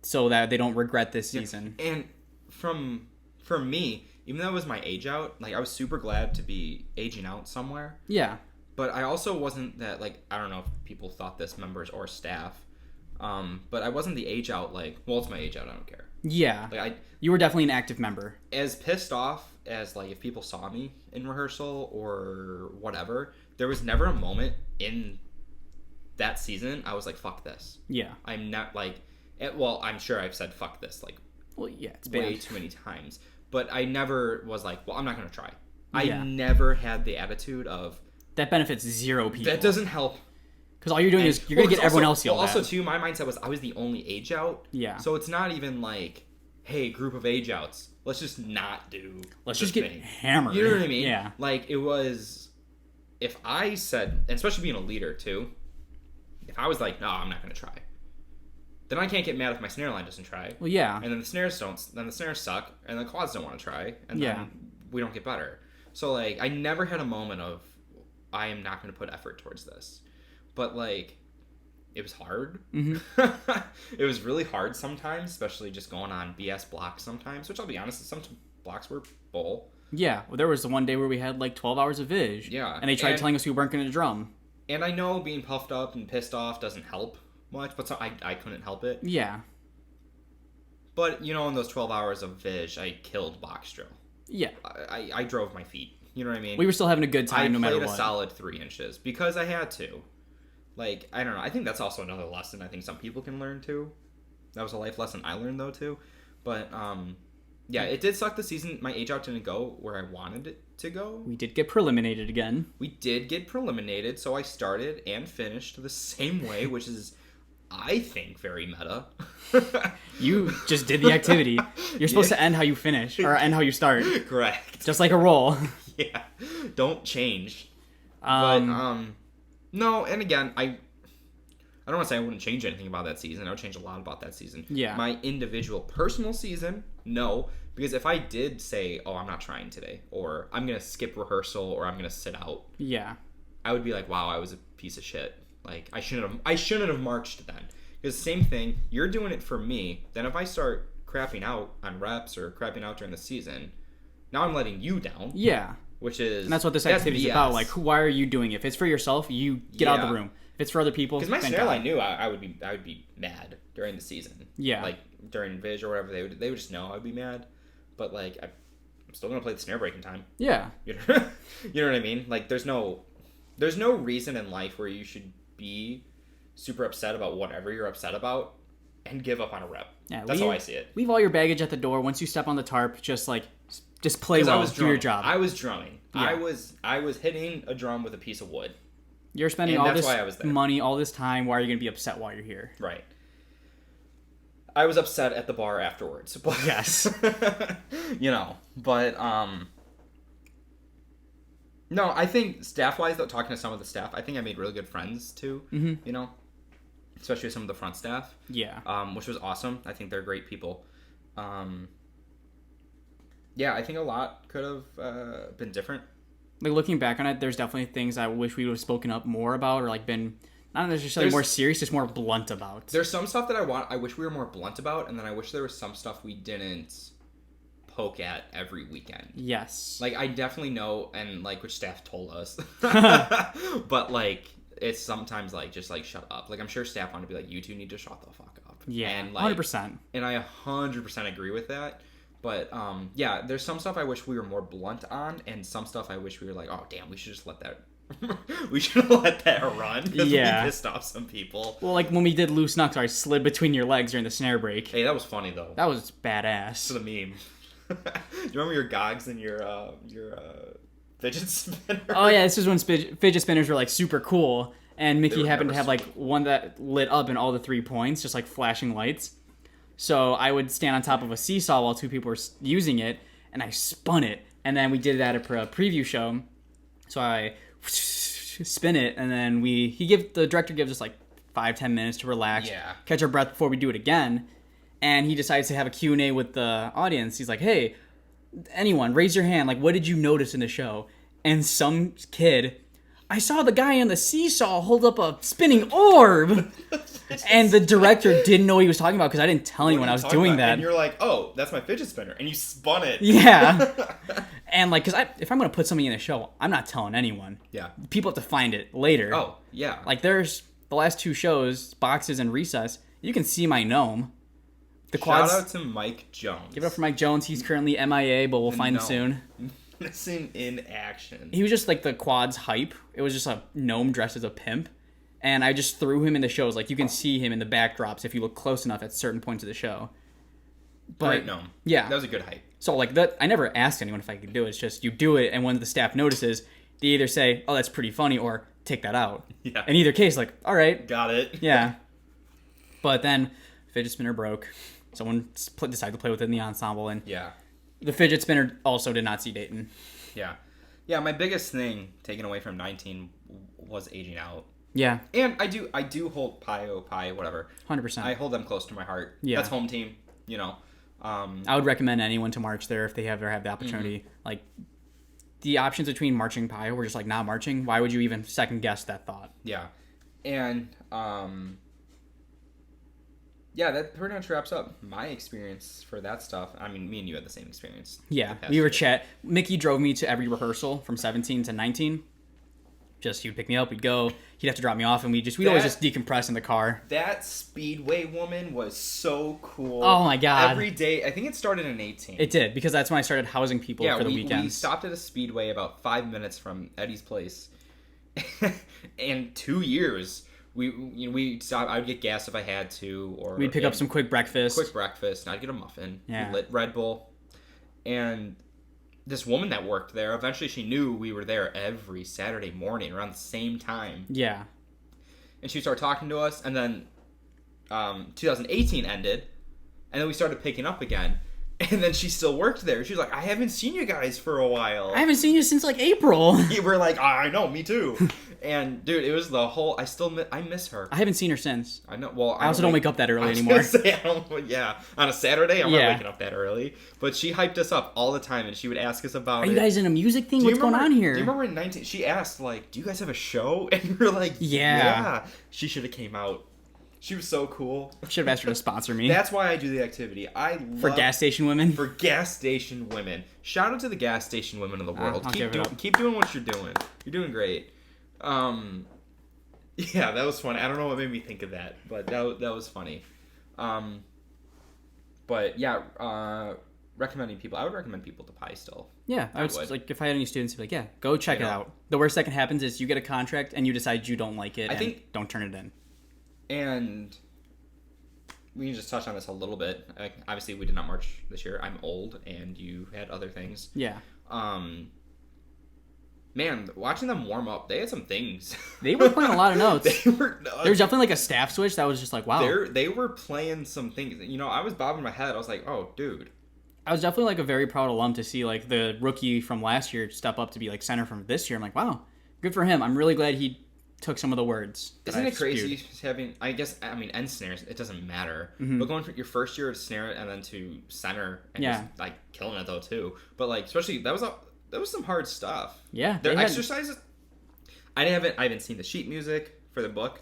so that they don't regret this season. And for me, even though it was my age out, like I was super glad to be aging out somewhere. Yeah. But I also wasn't that, like, I don't know if people thought this, members or staff, but I wasn't the age out, like, well, it's my age out, I don't care. Yeah. Like you were definitely an active member. As pissed off as, like, if people saw me in rehearsal or whatever, there was never a moment in that season I was like, fuck this. Yeah. I'm not, like, well, I'm sure I've said fuck this, like, well, yeah, it's way banned. too many times. But I never was like, well, I'm not going to try. Yeah. I never had the attitude of... That benefits 0 people. That doesn't help. Because all you're doing is you're going to get everyone else yelled at. Also, too, my mindset was I was the only age out. Yeah. So it's not even like, hey, group of age outs, let's just not do Let's this just get thing. hammered. You know what I mean? Yeah. Like, it was... If I said... And especially being a leader, too. If I was like, no, I'm not going to try. Then I can't get mad if my snare line doesn't try. Well, yeah. And then the snares don't... Then the snares suck. And the quads don't want to try. And Yeah. then we don't get better. So, like, I never had a moment of... I am not going to put effort towards this. But, like, it was hard. Mm-hmm. It was really hard sometimes, especially just going on BS blocks sometimes, which I'll be honest, some blocks were bull. Yeah. Well, there was the one day where we had, like, 12 hours of Vig. Yeah. And they tried telling us we weren't going to drum. And I know being puffed up and pissed off doesn't help much, but so I couldn't help it. Yeah. But, you know, in those 12 hours of Vig, I killed box drill. Yeah. I drove my feet. You know what I mean? We were still having a good time no matter what. I played a solid 3 inches because I had to. Like, I don't know. I think that's also another lesson I think some people can learn, too. That was a life lesson I learned, though, too. But, yeah, it did suck this season. My age out didn't go where I wanted it to go. We did get preliminated again. We did get preliminated, so I started and finished the same way, which is, I think, very meta. You just did the activity. You're supposed to end how you finish, or end how you start. Correct. Just like a roll. Yeah. Don't change. Um, No, and again, I don't want to say I wouldn't change anything about that season. I would change a lot about that season. Yeah. My individual personal season, no. Because if I did say, oh, I'm not trying today, or I'm going to skip rehearsal, or I'm going to sit out, yeah. I would be like, wow, I was a piece of shit. Like, I shouldn't have marched then. Because same thing, you're doing it for me. Then if I start crapping out on reps or crapping out during the season, now I'm letting you down. Yeah. Which is... And that's what this activity is about. Like, why are you doing it? If it's for yourself, you get out of the room. If it's for other people... Because my snare line knew I would be mad during the season. Yeah. Like, during Vig or whatever, they would just know I'd be mad. But, like, I'm still going to play the snare break in time. Yeah. You know what I mean? Like, there's no reason in life where you should be super upset about whatever you're upset about and give up on a rep. Yeah, that's how I see it. Leave all your baggage at the door. Once you step on the tarp, just play well, do your job. I was drumming. Yeah. I was hitting a drum with a piece of wood. You're spending all this money, all this time. Why are you going to be upset while you're here? Right. I was upset at the bar afterwards. But yes. You know, but no, I think staff-wise, though, talking to some of the staff, I think I made really good friends too. Mm-hmm. You know, especially with some of the front staff. Yeah. Which was awesome. I think they're great people. Yeah, I think a lot could have been different. Like, looking back on it, there's definitely things I wish we would have spoken up more about, or like been not necessarily more serious, just more blunt about. There's some stuff that I wish we were more blunt about, and then I wish there was some stuff we didn't poke at every weekend. Yes. Like, I definitely know, and like, which staff told us, but like, it's sometimes like, just like, shut up. Like, I'm sure staff want to be like, you two need to shut the fuck up. Yeah, and like, 100%. And I 100% agree with that. But, yeah, there's some stuff I wish we were more blunt on, and some stuff I wish we were like, oh, damn, we should just let that... we should have let that run, because we pissed off some people. Well, like, when we did loose knucks, I slid between your legs during the snare break. Hey, that was funny, though. That was badass. For the meme. Do you remember your gogs and your fidget spinner? Oh, yeah, this is when fidget spinners were, like, super cool, and Mickey happened to have, like, one that lit up in all the 3 points, just, like, flashing lights. So I would stand on top of a seesaw while 2 people were using it, and I spun it. And then we did it at a preview show. So I spin it, and then the director gives us like 5-10 minutes to relax, catch our breath before we do it again. And he decides to have a Q&A with the audience. He's like, hey, anyone, raise your hand. Like, what did you notice in the show? And some kid, I saw the guy on the seesaw hold up a spinning orb. And the director didn't know what he was talking about because I didn't tell anyone I was doing that. And you're like, oh, that's my fidget spinner. And you spun it. Yeah. And like, because if I'm going to put something in a show, I'm not telling anyone. Yeah. People have to find it later. Oh, yeah. Like, there's the last 2 shows, Boxes and Recess. You can see my gnome. The quads. Shout out to Mike Jones. Give it up for Mike Jones. He's currently MIA, but we'll find him soon. Missing in action. He was just like the quads hype. It was just a gnome dressed as a pimp. And I just threw him in the shows. Like, you can see him in the backdrops if you look close enough at certain points of the show. But, Great gnome. Yeah. That was a good hype. So, like, that, I never asked anyone if I could do it. It's just, you do it, and when the staff notices, they either say, oh, that's pretty funny, or take that out. Yeah. In either case, like, all right. Got it. Yeah. But then, fidget spinner broke. Someone decided to play with it in the ensemble, and Yeah. the fidget spinner also did not see Dayton. Yeah. Yeah, my biggest thing taken away from 19 was aging out. Yeah. And I do hold Pie, whatever. 100%. I hold them close to my heart. Yeah. That's home team, you know. I would recommend anyone to march there if they ever have the opportunity. Mm-hmm. Like, the options between marching Pio were just like not marching. Why would you even second guess that thought? Yeah. And, yeah, that pretty much wraps up my experience for that stuff. I mean, me and you had the same experience. Yeah, we were Mickey drove me to every rehearsal from 17 to 19. Just, he would pick me up, we'd go, he'd have to drop me off, and we'd always just decompress in the car. That Speedway woman was so cool. Oh my God. Every day, I think it started in 18. It did, because that's when I started housing people for the weekends. We stopped at a Speedway about 5 minutes from Eddie's place. And 2 years, we stopped. I would get gas if I had to, or we'd pick up some quick breakfast. And I'd get a muffin. Yeah. We lit Red Bull. And this woman that worked there, eventually she knew we were there every Saturday morning around the same time. Yeah. And she started talking to us, and then 2018 ended, and then we started picking up again. And then she still worked there. She was like, I haven't seen you guys for a while. I haven't seen you since like April. We're like, I know, me too. And dude, it was the whole. I miss her. I haven't seen her since. I know. Well, I also don't wake up that early anymore. I was gonna say, yeah, on a Saturday, I'm not waking up that early. But she hyped us up all the time, and she would ask us about. Are you guys in a music thing? What's going on here? Do you remember in 19? She asked like, "Do you guys have a show?" And we were like, "Yeah." She should have came out. She was so cool. Should have asked her to sponsor me. That's why I do the activity. For gas station women. For gas station women. Shout out to the gas station women of the world. Keep doing what you're doing. You're doing great. Yeah, that was funny. I don't know what made me think of that, but that was funny. But yeah, recommending people. I would recommend people to Pi still. Yeah, I would. Like if I had any students, I'd be like, yeah, go check it out. The worst that can happen is you get a contract and you decide you don't like it. Don't turn it in. And we can just touch on this a little bit. Obviously, we did not march this year. I'm old, and you had other things. Yeah. Man, watching them warm up, they had some things. They were playing a lot of notes. There was definitely like a staff switch that was just like, wow. They were playing some things. You know, I was bobbing my head. I was like, oh, dude. I was definitely like a very proud alum to see like the rookie from last year step up to be like center from this year. I'm like, wow, good for him. I'm really glad he took some of the words. Isn't it crazy having, end snares, it doesn't matter. Mm-hmm. But going from your first year of snare and then to center and just like killing it though too. But like, especially, that was some hard stuff. Yeah. Their exercises, I haven't seen the sheet music for the book.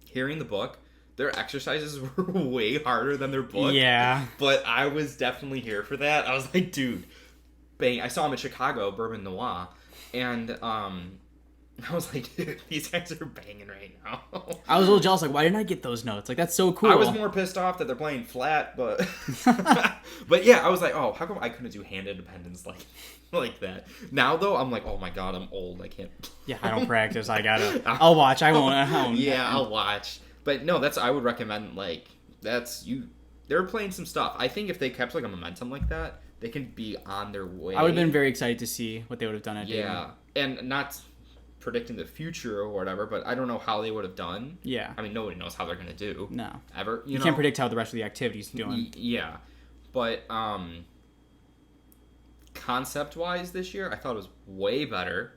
Hearing the book, their exercises were way harder than their book. Yeah. But I was definitely here for that. I was like, dude, bang. I saw him in Chicago, Bourbon Noir, and I was like, dude, these guys are banging right now. I was a little jealous, like, why didn't I get those notes? Like, that's so cool. I was more pissed off that they're playing flat, but but yeah, I was like, oh, how come I couldn't do hand independence like that? Now though, I'm like, oh my god, I'm old. I can't. Yeah, I don't practice. I'll watch. I won't. Yeah, I'll watch. But no, I would recommend they're playing some stuff. I think if they kept like a momentum like that, they can be on their way. I would have been very excited to see what they would have done at Dayton. Yeah, and not predicting the future or whatever, but I don't know how they would have done. Yeah. I mean, nobody knows how they're going to do. No. Ever. You know? Can't predict how the rest of the activity's doing. Yeah. But concept-wise this year, I thought it was way better.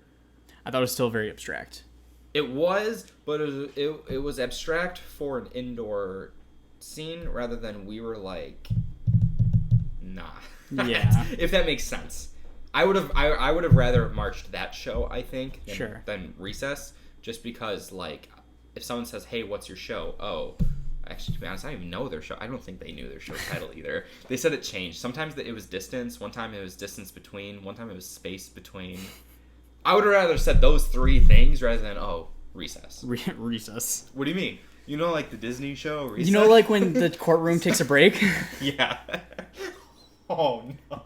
I thought it was still very abstract. It was, but it was abstract for an indoor scene rather than we were like, nah. Yeah. If that makes sense. I would have rather marched that show, I think, than Recess, just because, like, if someone says, hey, what's your show? Oh, actually, to be honest, I don't even know their show. I don't think they knew their show title either. They said it changed. Sometimes it was Distance. One time it was Distance Between. One time it was Space Between. I would have rather said those 3 things rather than, Recess. Recess. What do you mean? You know, like the Disney show, Recess? You know, like when the courtroom takes a break? Yeah. Oh, no.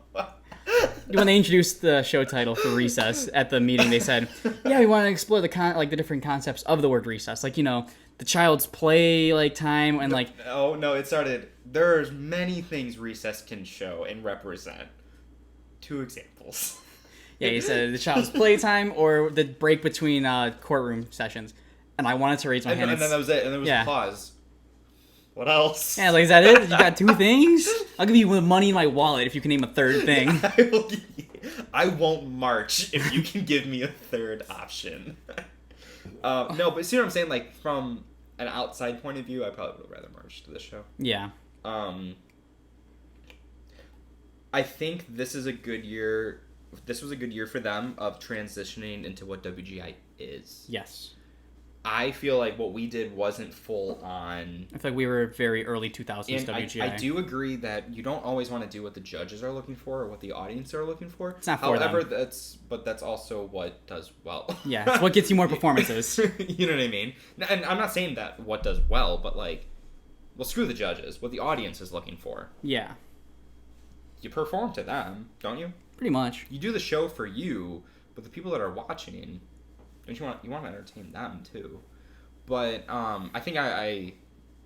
When they introduced the show title for Recess at the meeting, they said, yeah, we want to explore the different concepts of the word recess. Like, the child's play, like, time, and, like... Oh, no, it started... There's many things recess can show and represent. 2 examples. Yeah, he said the child's playtime or the break between courtroom sessions. And I wanted to raise my hand. And then that was it. And there was a pause. What else? Yeah, like, is that it? You got 2 things? I'll give you money in my wallet if you can name a 3rd thing. I won't march if you can give me a 3rd option. No, but see what I'm saying? Like, from an outside point of view, I probably would rather march to this show. Yeah. I think this is a good year. This was a good year for them of transitioning into what WGI is. Yes. I feel like what we did wasn't full on. I feel like we were very early 2000s WGI. I do agree that you don't always want to do what the judges are looking for or what the audience are looking for. It's not for them. That's also what does well. Yeah, it's what gets you more performances. You know what I mean? And I'm not saying that what does well, but like, well, screw the judges. What the audience is looking for. Yeah. You perform to them, don't you? Pretty much. You do the show for you, but the people that are watching, don't you want to entertain them too? But I think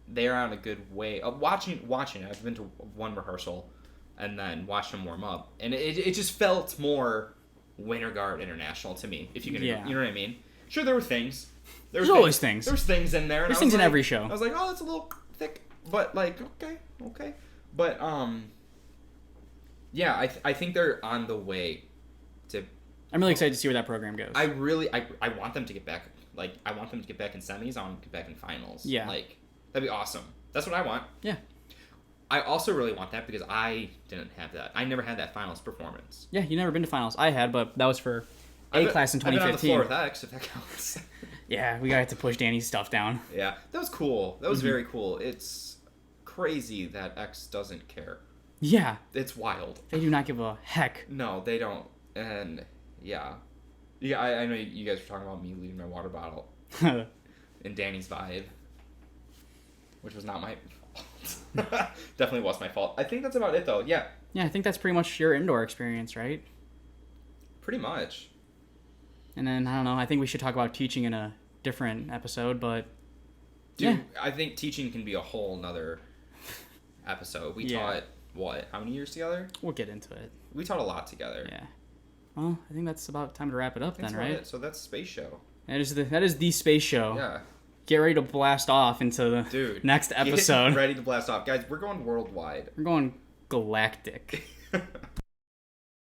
they are on a good way of watching. I've been to one rehearsal, and then watched them warm up, and it just felt more Winter Guard International to me. If you can, you know what I mean. Sure, there were things. There's always things. There's things in there. There's things in every show. I was like, oh, that's a little thick, but like, okay. But yeah, I think they're on the way to. I'm really excited to see where that program goes. I want them to get back. Like, I want them to get back in semis. I want them to get back in finals. Yeah. Like, that'd be awesome. That's what I want. Yeah. I also really want that because I didn't have that. I never had that finals performance. Yeah, you never been to finals. I had, but that was for A-class in 2015. I've been on the floor with X, if that counts. Yeah, we got to push Danny's stuff down. Yeah, that was cool. That was very cool. It's crazy that X doesn't care. Yeah. It's wild. They do not give a heck. No, they don't. And, yeah. Yeah, I know you guys were talking about me leaving my water bottle in Danny's vibe, which was not my fault. Definitely was my fault. I think that's about it, though. Yeah. Yeah, I think that's pretty much your indoor experience, right? Pretty much. And then, I don't know, I think we should talk about teaching in a different episode, but... Dude, yeah. I think teaching can be a whole nother episode. We taught, what, how many years together? We'll get into it. We taught a lot together. Yeah. Well, I think that's about time to wrap it up then, right? It. So that's SpaceShow. That is the SpaceShow. Yeah. Get ready to blast off into the next episode. Get ready to blast off. Guys, we're going worldwide. We're going galactic.